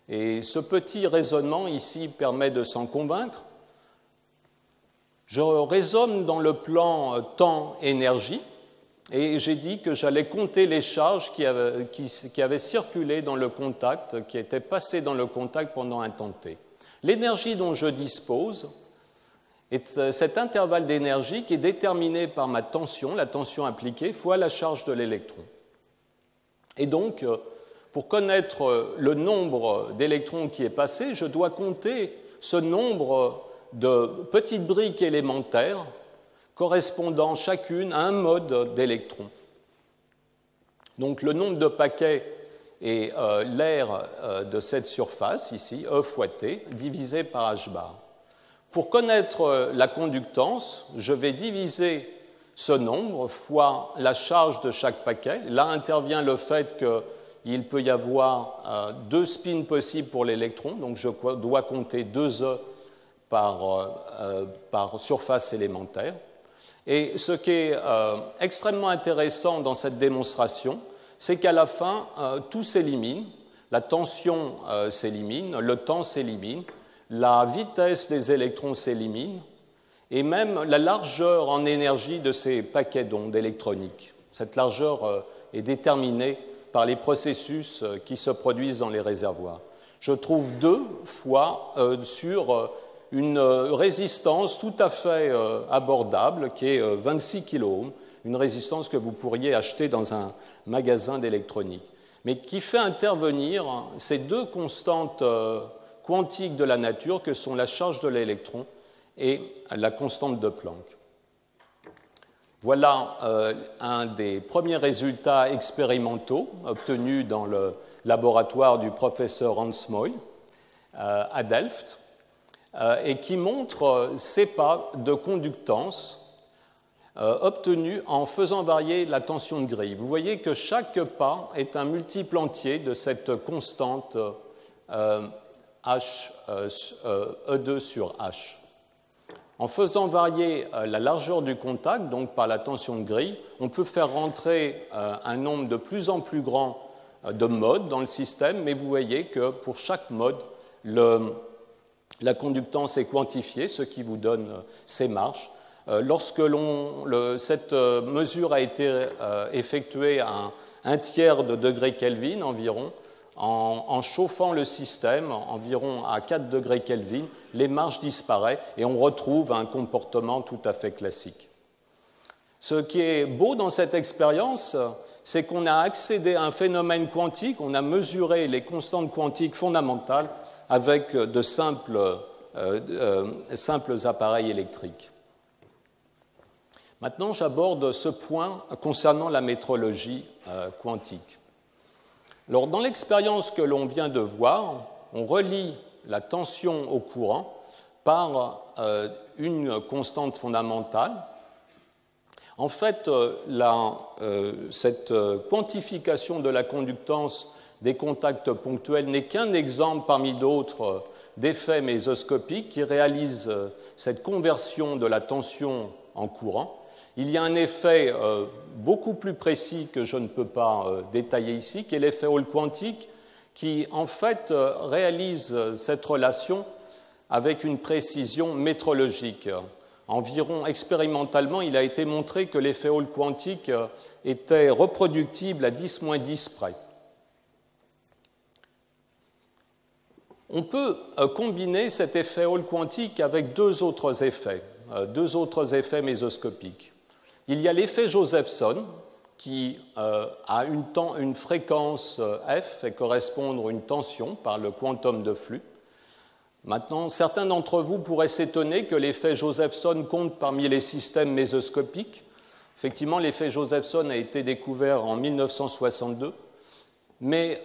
Et ce petit raisonnement ici permet de s'en convaincre. Je raisonne dans le plan temps-énergie, et j'ai dit que j'allais compter les charges qui avaient circulé dans le contact, qui étaient passées dans le contact pendant un temps t. L'énergie dont je dispose est cet intervalle d'énergie qui est déterminé par ma tension, la tension appliquée, fois la charge de l'électron. Et donc, pour connaître le nombre d'électrons qui est passé, je dois compter ce nombre de petites briques élémentaires correspondant chacune à un mode d'électrons. Donc le nombre de paquets est l'aire de cette surface, ici, E fois T, divisé par H bar. Pour connaître la conductance, je vais diviser ce nombre fois la charge de chaque paquet. Là intervient le fait qu'il peut y avoir deux spins possibles pour l'électron, donc je dois compter 2 E par surface élémentaire. Et ce qui est extrêmement intéressant dans cette démonstration, c'est qu'à la fin, tout s'élimine, la tension s'élimine, le temps s'élimine, la vitesse des électrons s'élimine, et même la largeur en énergie de ces paquets d'ondes électroniques. Cette largeur est déterminée par les processus qui se produisent dans les réservoirs. Je trouve 2 fois sur une résistance tout à fait abordable qui est 26 kΩ, une résistance que vous pourriez acheter dans un magasin d'électronique, mais qui fait intervenir ces 2 constantes quantiques de la nature que sont la charge de l'électron et la constante de Planck. Voilà un des premiers résultats expérimentaux obtenus dans le laboratoire du professeur Hans Moy à Delft, et qui montre ces pas de conductance obtenus en faisant varier la tension de grille. Vous voyez que chaque pas est un multiple entier de cette constante E2 sur H. En faisant varier la largeur du contact, donc par la tension de grille, on peut faire rentrer un nombre de plus en plus grand de modes dans le système, mais vous voyez que pour chaque mode, la conductance est quantifiée, ce qui vous donne ces marges. Lorsque cette mesure a été effectuée à 1/3 de degré Kelvin environ, en chauffant le système environ à 4 degrés Kelvin, les marges disparaissent et on retrouve un comportement tout à fait classique. Ce qui est beau dans cette expérience, c'est qu'on a accédé à un phénomène quantique, on a mesuré les constantes quantiques fondamentales avec de simples simples appareils électriques. Maintenant, j'aborde ce point concernant la métrologie quantique. Alors, dans l'expérience que l'on vient de voir, on relie la tension au courant par une constante fondamentale. En fait, cette quantification de la conductance des contacts ponctuels n'est qu'un exemple parmi d'autres d'effets mésoscopiques qui réalisent cette conversion de la tension en courant. Il y a un effet beaucoup plus précis que je ne peux pas détailler ici, qui est l'effet Hall quantique, qui en fait réalise cette relation avec une précision métrologique. Environ expérimentalement, il a été montré que l'effet Hall quantique était reproductible à 10-10 près. On peut combiner cet effet Hall quantique avec deux autres effets mésoscopiques. Il y a l'effet Josephson, qui a une fréquence f fait correspondre à une tension par le quantum de flux. Maintenant, certains d'entre vous pourraient s'étonner que l'effet Josephson compte parmi les systèmes mésoscopiques. Effectivement, l'effet Josephson a été découvert en 1962, mais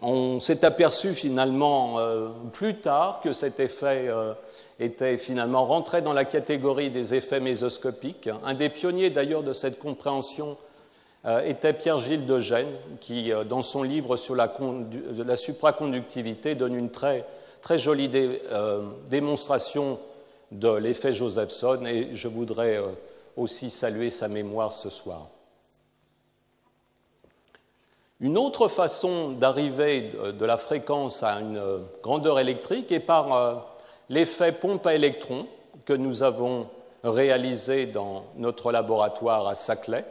on s'est aperçu finalement plus tard que cet effet était finalement rentré dans la catégorie des effets mésoscopiques. Un des pionniers d'ailleurs de cette compréhension était Pierre-Gilles de Gennes, qui, dans son livre sur la supraconductivité, donne une très jolie démonstration de l'effet Josephson, et je voudrais aussi saluer sa mémoire ce soir. Une autre façon d'arriver de la fréquence à une grandeur électrique est par l'effet pompe à électrons que nous avons réalisé dans notre laboratoire à Saclay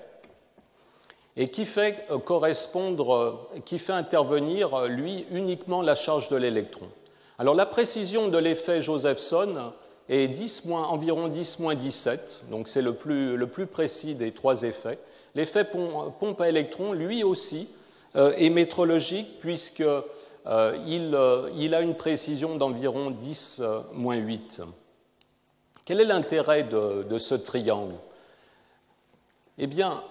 et qui fait intervenir, lui, uniquement la charge de l'électron. Alors la précision de l'effet Josephson est environ 10-17, donc c'est le plus précis des trois effets. L'effet pompe à électrons, lui aussi, est métrologique puisqu'il a une précision d'environ 10-8. Quel est l'intérêt de ce triangle? Eh bien,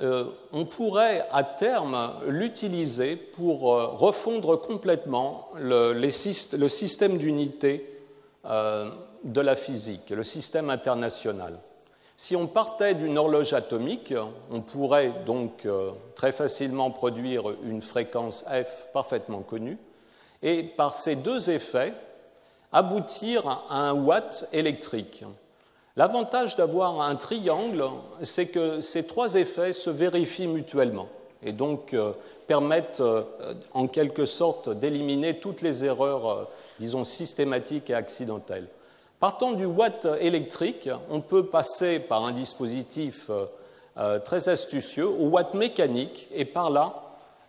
on pourrait à terme l'utiliser pour refondre complètement le système d'unité de la physique, le système international. Si on partait d'une horloge atomique, on pourrait donc très facilement produire une fréquence f parfaitement connue et par ces deux effets aboutir à un watt électrique. L'avantage d'avoir un triangle, c'est que ces trois effets se vérifient mutuellement et donc permettent en quelque sorte d'éliminer toutes les erreurs, disons, systématiques et accidentelles. Partant du watt électrique, on peut passer par un dispositif très astucieux au watt mécanique et par là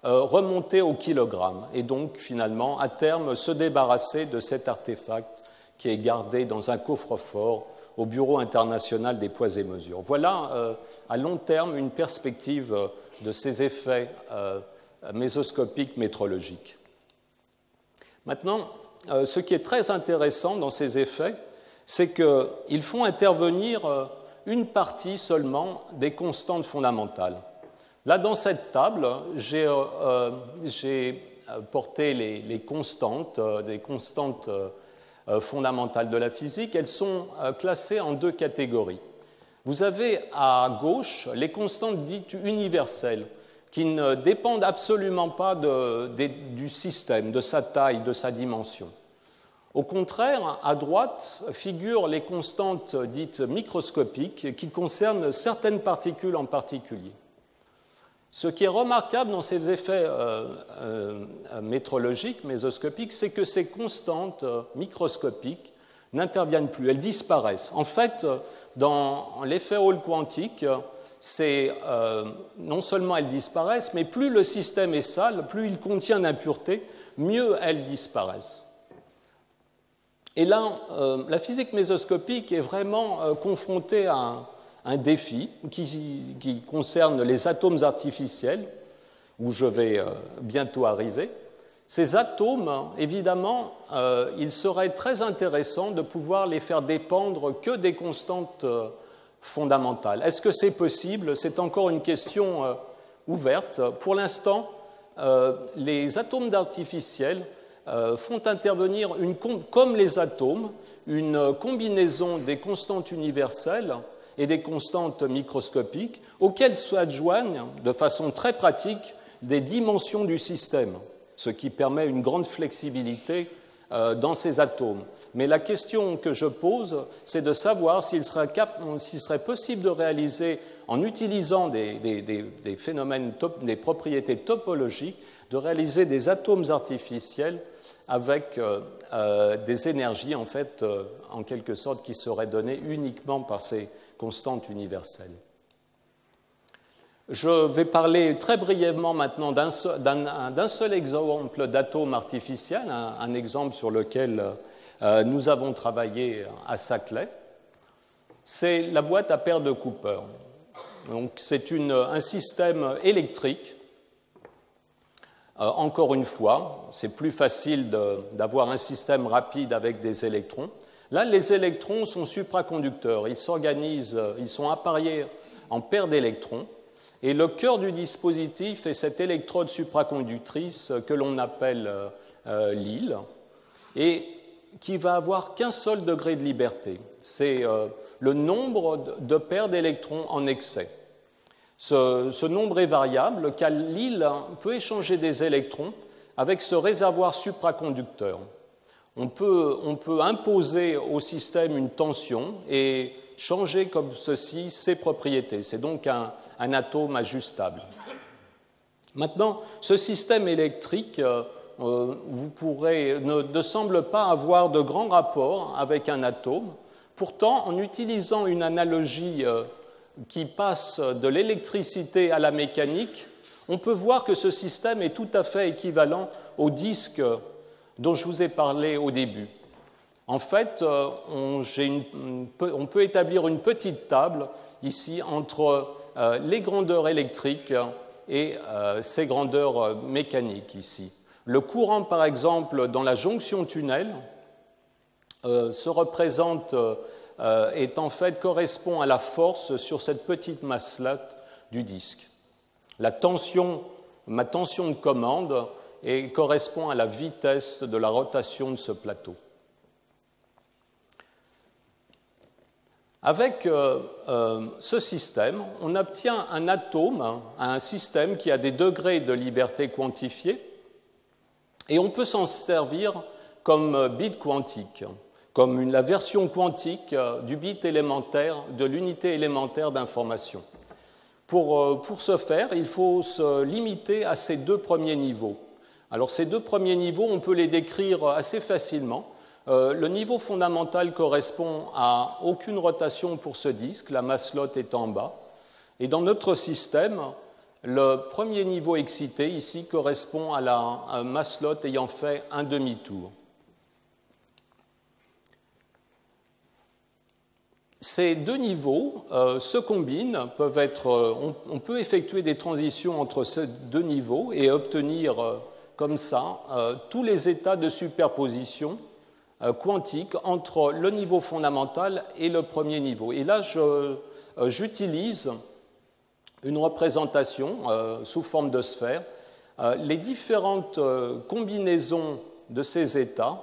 remonter au kilogramme et donc finalement à terme se débarrasser de cet artefact qui est gardé dans un coffre-fort au Bureau international des poids et mesures. Voilà à long terme une perspective de ces effets mésoscopiques métrologiques. Maintenant, ce qui est très intéressant dans ces effets, c'est qu'ils font intervenir une partie seulement des constantes fondamentales. Là, dans cette table, j'ai porté les constantes, des constantes fondamentales de la physique. Elles sont classées en deux catégories. Vous avez à gauche les constantes dites universelles, qui ne dépendent absolument pas du système, de sa taille, de sa dimension. Au contraire, à droite figurent les constantes dites microscopiques qui concernent certaines particules en particulier. Ce qui est remarquable dans ces effets métrologiques, mésoscopiques, c'est que ces constantes microscopiques n'interviennent plus, elles disparaissent. En fait, dans l'effet Hall quantique, non seulement elles disparaissent, mais plus le système est sale, plus il contient d'impuretés, mieux elles disparaissent. Et là, la physique mésoscopique est vraiment confrontée à un défi qui concerne les atomes artificiels, où je vais bientôt arriver. Ces atomes, évidemment, il serait très intéressant de pouvoir les faire dépendre que des constantes fondamentales. Est-ce que c'est possible? C'est encore une question ouverte. Pour l'instant, les atomes artificiels font intervenir, comme les atomes, une combinaison des constantes universelles et des constantes microscopiques auxquelles s'adjoignent, de façon très pratique, des dimensions du système, ce qui permet une grande flexibilité dans ces atomes. Mais la question que je pose, c'est de savoir s'il serait possible de réaliser, en utilisant des phénomènes, des propriétés topologiques, de réaliser des atomes artificiels avec des énergies, en fait, en quelque sorte, qui seraient données uniquement par ces constantes universelles. Je vais parler très brièvement maintenant d'un seul exemple d'atome artificiel, un exemple sur lequel nous avons travaillé à Saclay. C'est la boîte à paires de Cooper. Donc, c'est un système électrique. Encore une fois, c'est plus facile d'avoir un système rapide avec des électrons. Là, les électrons sont supraconducteurs. Ils s'organisent, ils sont appareillés en paires d'électrons. Et le cœur du dispositif est cette électrode supraconductrice que l'on appelle l'île, et qui va avoir qu'un seul degré de liberté. C'est le nombre de paires d'électrons en excès. Ce nombre est variable car l'île peut échanger des électrons avec ce réservoir supraconducteur. On peut imposer au système une tension et changer comme ceci ses propriétés. C'est donc un atome ajustable. Maintenant, ce système électrique ne semble pas avoir de grand rapport avec un atome. Pourtant, en utilisant une analogie qui passe de l'électricité à la mécanique, on peut voir que ce système est tout à fait équivalent au disque dont je vous ai parlé au début. En fait, on peut établir une petite table ici entre les grandeurs électriques et ces grandeurs mécaniques ici. Le courant, par exemple, dans la jonction tunnel se représente correspond à la force sur cette petite masselette du disque. Ma tension de commande correspond à la vitesse de la rotation de ce plateau. Avec ce système, on obtient un atome, un système qui a des degrés de liberté quantifiés, et on peut s'en servir comme bit quantique, comme la version quantique du bit élémentaire, de l'unité élémentaire d'information. Pour ce faire, il faut se limiter à ces deux premiers niveaux. Alors ces deux premiers niveaux, on peut les décrire assez facilement. Le niveau fondamental correspond à aucune rotation pour ce disque, la masselotte est en bas. Et dans notre système, le premier niveau excité ici correspond à la masselotte ayant fait un demi-tour. Ces deux niveaux se combinent, on peut effectuer des transitions entre ces deux niveaux et obtenir comme ça tous les états de superposition quantique entre le niveau fondamental et le premier niveau. Et là, j'utilise une représentation sous forme de sphère. Les différentes combinaisons de ces états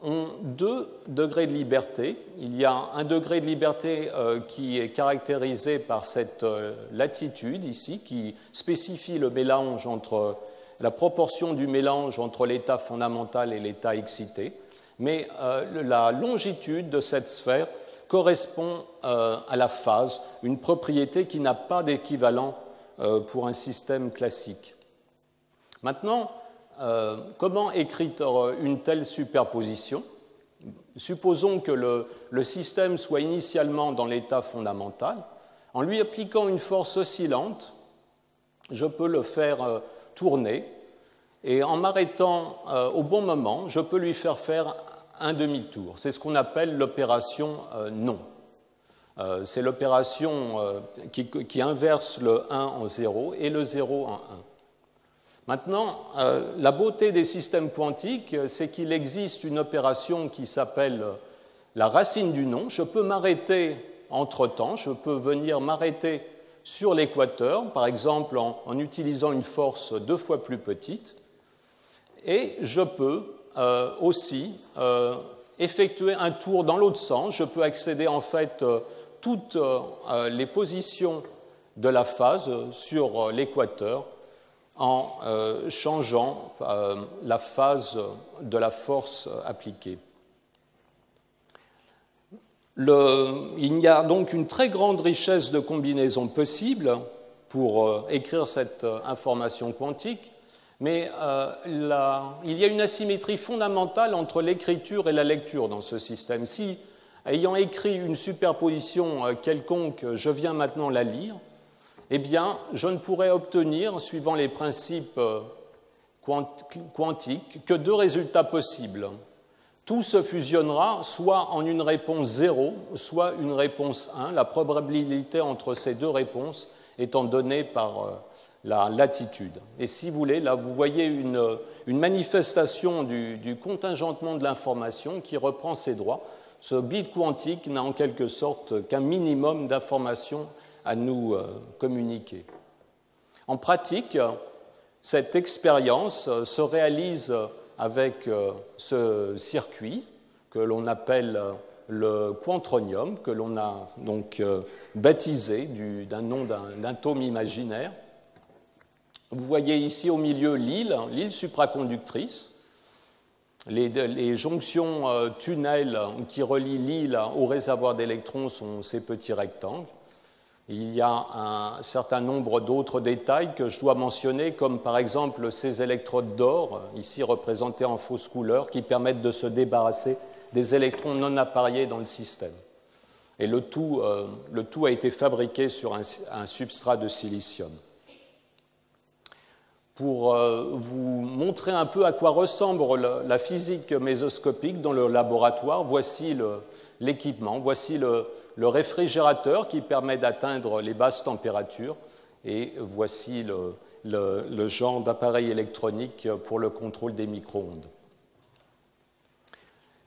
ont deux degrés de liberté. Il y a un degré de liberté qui est caractérisé par cette latitude ici, qui spécifie le mélange entre la proportion du mélange entre l'état fondamental et l'état excité. Mais la longitude de cette sphère correspond à la phase, une propriété qui n'a pas d'équivalent pour un système classique. Maintenant, comment écrire une telle superposition? Supposons que le système soit initialement dans l'état fondamental. En lui appliquant une force oscillante, je peux le faire tourner. Et en m'arrêtant au bon moment, je peux lui faire un demi-tour. C'est ce qu'on appelle l'opération non. C'est l'opération qui inverse le 1 en 0 et le 0 en 1. Maintenant, la beauté des systèmes quantiques, c'est qu'il existe une opération qui s'appelle la racine du nom. Je peux m'arrêter entre-temps, je peux venir m'arrêter sur l'équateur, par exemple en utilisant une force 2 fois plus petite, et je peux aussi effectuer un tour dans l'autre sens. Je peux accéder en fait toutes les positions de la phase sur l'équateur en changeant la phase de la force appliquée. Il y a donc une très grande richesse de combinaisons possibles pour écrire cette information quantique, mais il y a une asymétrie fondamentale entre l'écriture et la lecture dans ce système. Si, ayant écrit une superposition quelconque, je viens maintenant la lire, eh bien, je ne pourrai obtenir, suivant les principes quantiques, que 2 résultats possibles. Tout se fusionnera soit en une réponse 0, soit une réponse 1, la probabilité entre ces 2 réponses étant donnée par la latitude. Et si vous voulez, là, vous voyez une manifestation du contingentement de l'information qui reprend ses droits. Ce bit quantique n'a en quelque sorte qu'un minimum d'informations à nous communiquer. En pratique, cette expérience se réalise avec ce circuit que l'on appelle le quantronium, que l'on a donc baptisé d'un nom d'un tome imaginaire. Vous voyez ici au milieu l'île supraconductrice. Les jonctions tunnels qui relient l'île au réservoir d'électrons sont ces petits rectangles. Il y a un certain nombre d'autres détails que je dois mentionner, comme par exemple ces électrodes d'or, ici représentées en fausse couleur, qui permettent de se débarrasser des électrons non appareillés dans le système. Et le tout a été fabriqué sur un substrat de silicium. Pour vous montrer un peu à quoi ressemble la physique mésoscopique dans le laboratoire, voici l'équipement, voici le réfrigérateur qui permet d'atteindre les basses températures, et voici le genre d'appareil électronique pour le contrôle des micro-ondes.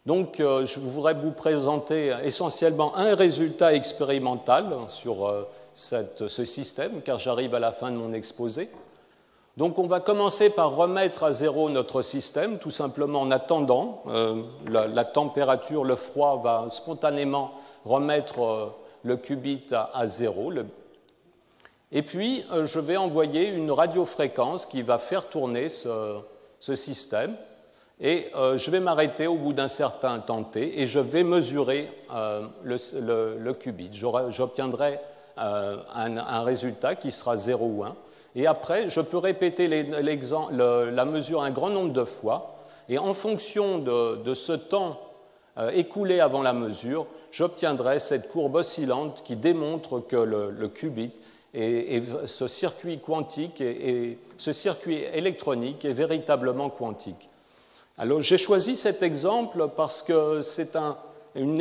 Donc, je voudrais vous présenter essentiellement un résultat expérimental sur ce système, car j'arrive à la fin de mon exposé. Donc, on va commencer par remettre à zéro notre système, tout simplement en attendant. La température, le froid va spontanément remettre le qubit à zéro. Et puis, je vais envoyer une radiofréquence qui va faire tourner ce système. Et je vais m'arrêter au bout d'un certain temps t et je vais mesurer le qubit. J'obtiendrai un résultat qui sera 0 ou 1. Et après, je peux répéter la mesure un grand nombre de fois. Et en fonction de ce temps écoulé avant la mesure, j'obtiendrai cette courbe oscillante qui démontre que le qubit et ce circuit quantique et ce circuit électronique est véritablement quantique. Alors, j'ai choisi cet exemple parce que c'est une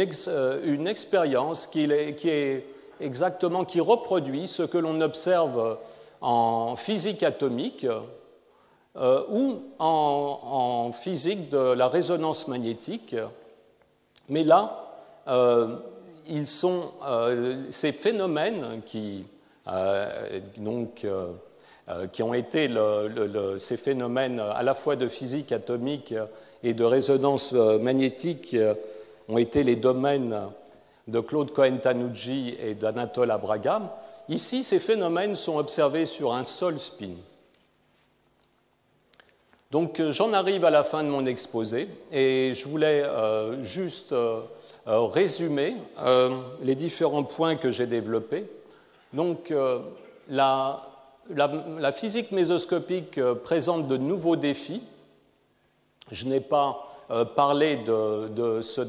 expérience qui reproduit ce que l'on observe en physique atomique ou en physique de la résonance magnétique. Mais là, ces phénomènes qui ont été ces phénomènes à la fois de physique atomique et de résonance magnétique ont été les domaines de Claude Cohen-Tanucci et d'Anatole Abragam. Ici, ces phénomènes sont observés sur un seul spin. Donc, j'en arrive à la fin de mon exposé et je voulais juste résumer les différents points que j'ai développés. Donc, la physique mésoscopique présente de nouveaux défis. Je n'ai pas parlé de ce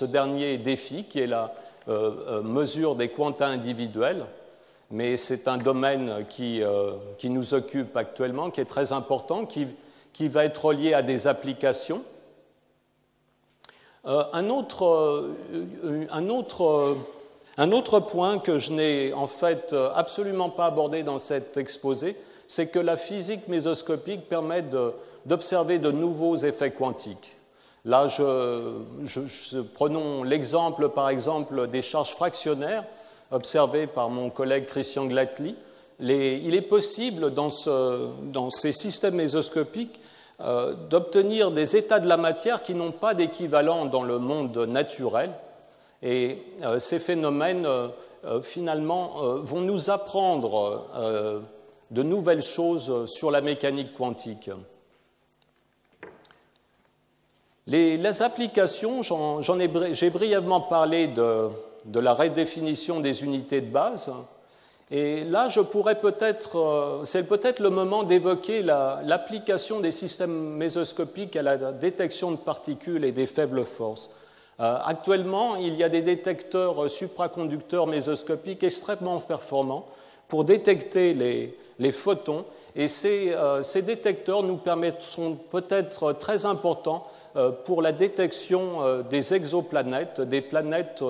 dernier défi qui est la mesure des quanta individuels, mais c'est un domaine qui nous occupe actuellement, qui est très important, qui va être lié à des applications. Un autre point que je n'ai en fait absolument pas abordé dans cet exposé, c'est que la physique mésoscopique permet d'observer de nouveaux effets quantiques. Là, prenons l'exemple, par exemple, des charges fractionnaires observées par mon collègue Christian Glatli. Il est possible, dans ces systèmes mésoscopiques, d'obtenir des états de la matière qui n'ont pas d'équivalent dans le monde naturel. Et ces phénomènes, finalement, vont nous apprendre de nouvelles choses sur la mécanique quantique. Les applications, j'ai brièvement parlé de la redéfinition des unités de base. Et là, c'est peut-être le moment d'évoquer l'application des systèmes mésoscopiques à la détection de particules et des faibles forces. Actuellement, il y a des détecteurs supraconducteurs mésoscopiques extrêmement performants pour détecter les photons, et ces détecteurs sont peut-être très importants pour la détection des exoplanètes, des planètes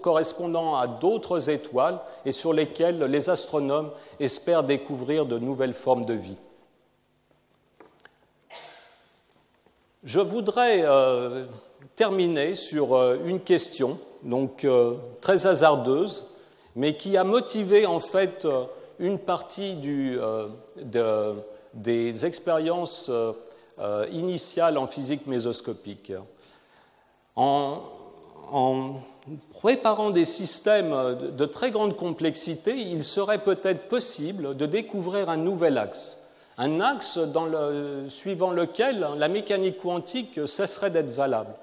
correspondant à d'autres étoiles et sur lesquelles les astronomes espèrent découvrir de nouvelles formes de vie. Je voudrais terminer sur une question donc, très hasardeuse, mais qui a motivé en fait une partie des expériences initiales en physique mésoscopique. En préparant des systèmes de très grande complexité, il serait peut-être possible de découvrir un nouvel axe, un axe suivant lequel la mécanique quantique cesserait d'être valable.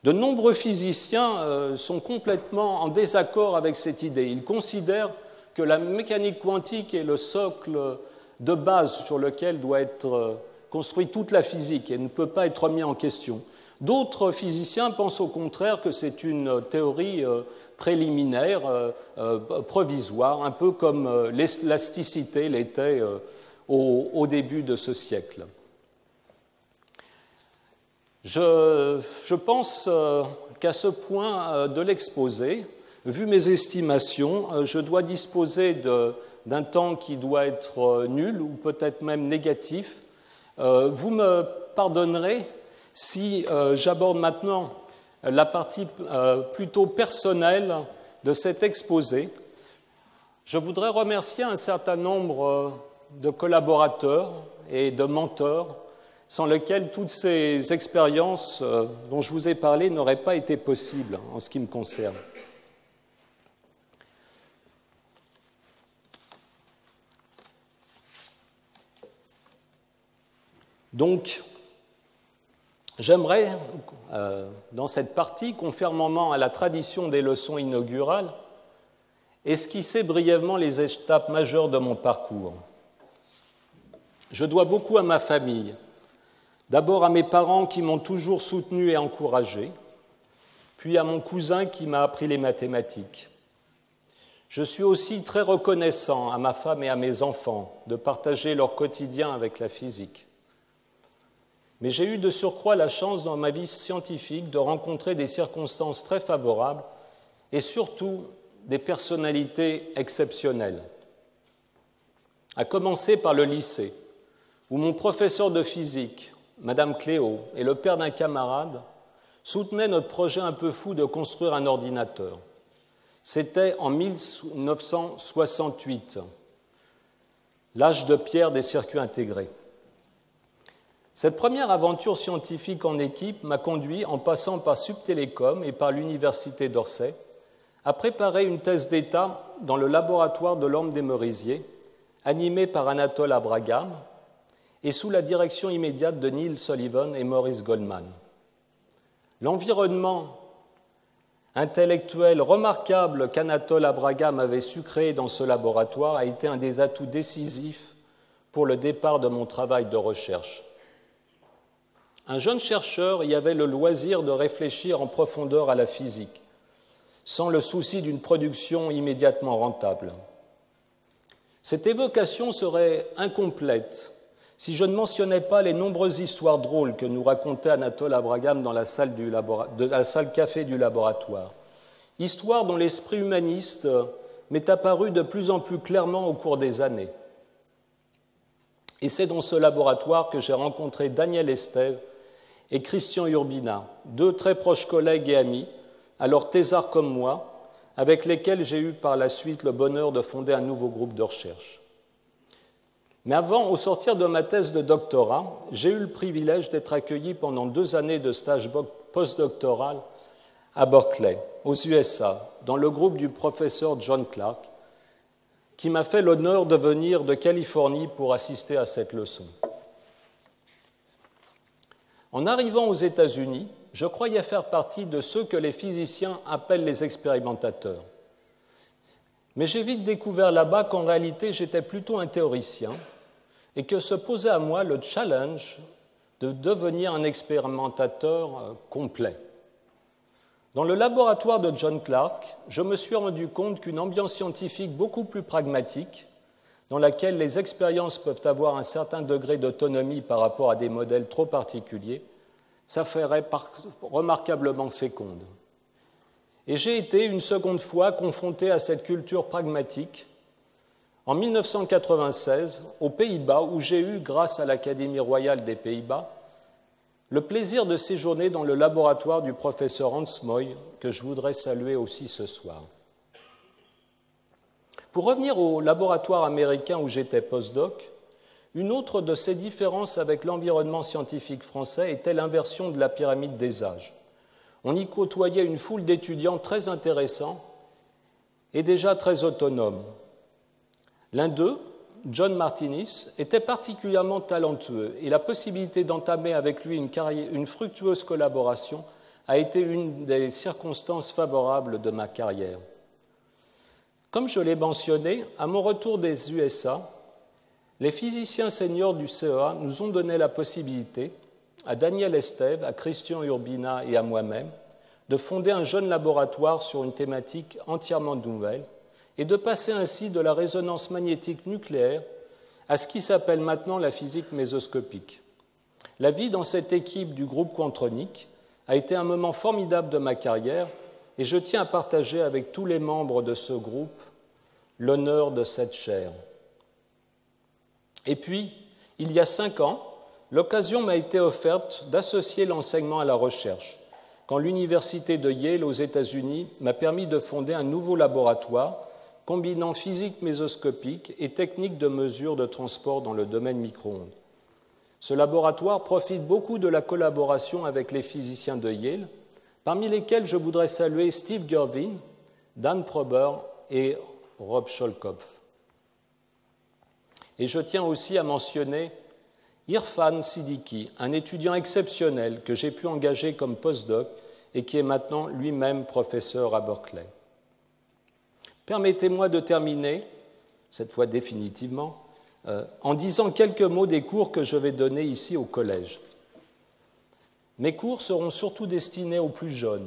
De nombreux physiciens sont complètement en désaccord avec cette idée. Ils considèrent que la mécanique quantique est le socle de base sur lequel doit être construite toute la physique et ne peut pas être remis en question. D'autres physiciens pensent au contraire que c'est une théorie préliminaire, provisoire, un peu comme l'élasticité l'était au début de ce siècle. Je pense qu'à ce point de l'exposé, vu mes estimations, je dois disposer d'un temps qui doit être nul ou peut-être même négatif. Vous me pardonnerez si j'aborde maintenant la partie plutôt personnelle de cet exposé. Je voudrais remercier un certain nombre de collaborateurs et de mentors sans lesquels toutes ces expériences dont je vous ai parlé n'auraient pas été possibles en ce qui me concerne. Donc, j'aimerais, dans cette partie, conformément à la tradition des leçons inaugurales, esquisser brièvement les étapes majeures de mon parcours. Je dois beaucoup à ma famille, d'abord à mes parents qui m'ont toujours soutenu et encouragé, puis à mon cousin qui m'a appris les mathématiques. Je suis aussi très reconnaissant à ma femme et à mes enfants de partager leur quotidien avec la physique. Mais j'ai eu de surcroît la chance dans ma vie scientifique de rencontrer des circonstances très favorables et surtout des personnalités exceptionnelles. À commencer par le lycée, où mon professeur de physique, Madame Cléo, et le père d'un camarade soutenaient notre projet un peu fou de construire un ordinateur. C'était en 1968, l'âge de pierre des circuits intégrés. Cette première aventure scientifique en équipe m'a conduit, en passant par Subtélécom et par l'Université d'Orsay, à préparer une thèse d'État dans le laboratoire de l'Orme des Merisiers, animé par Anatole Abragam et sous la direction immédiate de Neil Sullivan et Maurice Goldman. L'environnement intellectuel remarquable qu'Anatole Abragam avait su créer dans ce laboratoire a été un des atouts décisifs pour le départ de mon travail de recherche. Un jeune chercheur y avait le loisir de réfléchir en profondeur à la physique, sans le souci d'une production immédiatement rentable. Cette évocation serait incomplète si je ne mentionnais pas les nombreuses histoires drôles que nous racontait Anatole Abragam dans la salle café du laboratoire. Histoires dont l'esprit humaniste m'est apparu de plus en plus clairement au cours des années. Et c'est dans ce laboratoire que j'ai rencontré Daniel Estève et Christian Urbina, deux très proches collègues et amis, alors thésards comme moi, avec lesquels j'ai eu par la suite le bonheur de fonder un nouveau groupe de recherche. Mais avant, au sortir de ma thèse de doctorat, j'ai eu le privilège d'être accueilli pendant 2 années de stage postdoctoral à Berkeley, aux USA, dans le groupe du professeur John Clark, qui m'a fait l'honneur de venir de Californie pour assister à cette leçon. En arrivant aux États-Unis, je croyais faire partie de ceux que les physiciens appellent les expérimentateurs. Mais j'ai vite découvert là-bas qu'en réalité, j'étais plutôt un théoricien et que se posait à moi le challenge de devenir un expérimentateur complet. Dans le laboratoire de John Clark, je me suis rendu compte qu'une ambiance scientifique beaucoup plus pragmatique, dans laquelle les expériences peuvent avoir un certain degré d'autonomie par rapport à des modèles trop particuliers, s'avérait remarquablement féconde. Et j'ai été une seconde fois confronté à cette culture pragmatique en 1996 aux Pays-Bas, où j'ai eu, grâce à l'Académie royale des Pays-Bas, le plaisir de séjourner dans le laboratoire du professeur Hans Moy, que je voudrais saluer aussi ce soir. Pour revenir au laboratoire américain où j'étais postdoc, une autre de ces différences avec l'environnement scientifique français était l'inversion de la pyramide des âges. On y côtoyait une foule d'étudiants très intéressants et déjà très autonomes. L'un d'eux, John Martinis, était particulièrement talentueux et la possibilité d'entamer avec lui une fructueuse collaboration a été une des circonstances favorables de ma carrière. Comme je l'ai mentionné, à mon retour des USA, les physiciens seniors du CEA nous ont donné la possibilité, à Daniel Estève, à Christian Urbina et à moi-même, de fonder un jeune laboratoire sur une thématique entièrement nouvelle et de passer ainsi de la résonance magnétique nucléaire à ce qui s'appelle maintenant la physique mésoscopique. La vie dans cette équipe du groupe Quantronic a été un moment formidable de ma carrière et je tiens à partager avec tous les membres de ce groupe l'honneur de cette chaire. Et puis, il y a 5 ans, l'occasion m'a été offerte d'associer l'enseignement à la recherche, quand l'université de Yale aux États-Unis m'a permis de fonder un nouveau laboratoire combinant physique mésoscopique et techniques de mesure de transport dans le domaine micro-ondes. Ce laboratoire profite beaucoup de la collaboration avec les physiciens de Yale, parmi lesquels je voudrais saluer Steve Gervin, Dan Prober et Rob Scholkopf. Et je tiens aussi à mentionner Irfan Siddiqui, un étudiant exceptionnel que j'ai pu engager comme postdoc et qui est maintenant lui-même professeur à Berkeley. Permettez-moi de terminer, cette fois définitivement, en disant quelques mots des cours que je vais donner ici au collège. Mes cours seront surtout destinés aux plus jeunes,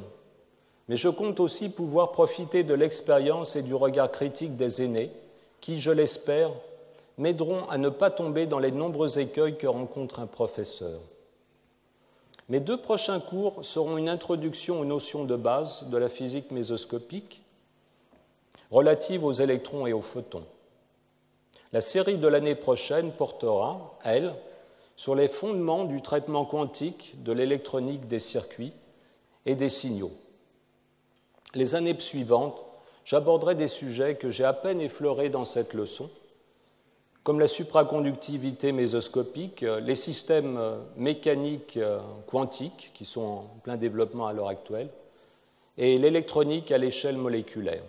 mais je compte aussi pouvoir profiter de l'expérience et du regard critique des aînés qui, je l'espère, m'aideront à ne pas tomber dans les nombreux écueils que rencontre un professeur. Mes 2 prochains cours seront une introduction aux notions de base de la physique mésoscopique relative aux électrons et aux photons. La série de l'année prochaine portera, elle, sur les fondements du traitement quantique de l'électronique des circuits et des signaux. Les années suivantes, j'aborderai des sujets que j'ai à peine effleurés dans cette leçon, comme la supraconductivité mésoscopique, les systèmes mécaniques quantiques, qui sont en plein développement à l'heure actuelle, et l'électronique à l'échelle moléculaire.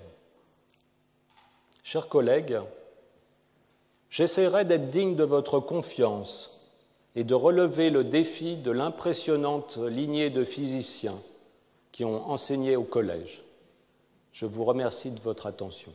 Chers collègues, j'essaierai d'être digne de votre confiance et de relever le défi de l'impressionnante lignée de physiciens qui ont enseigné au collège. Je vous remercie de votre attention.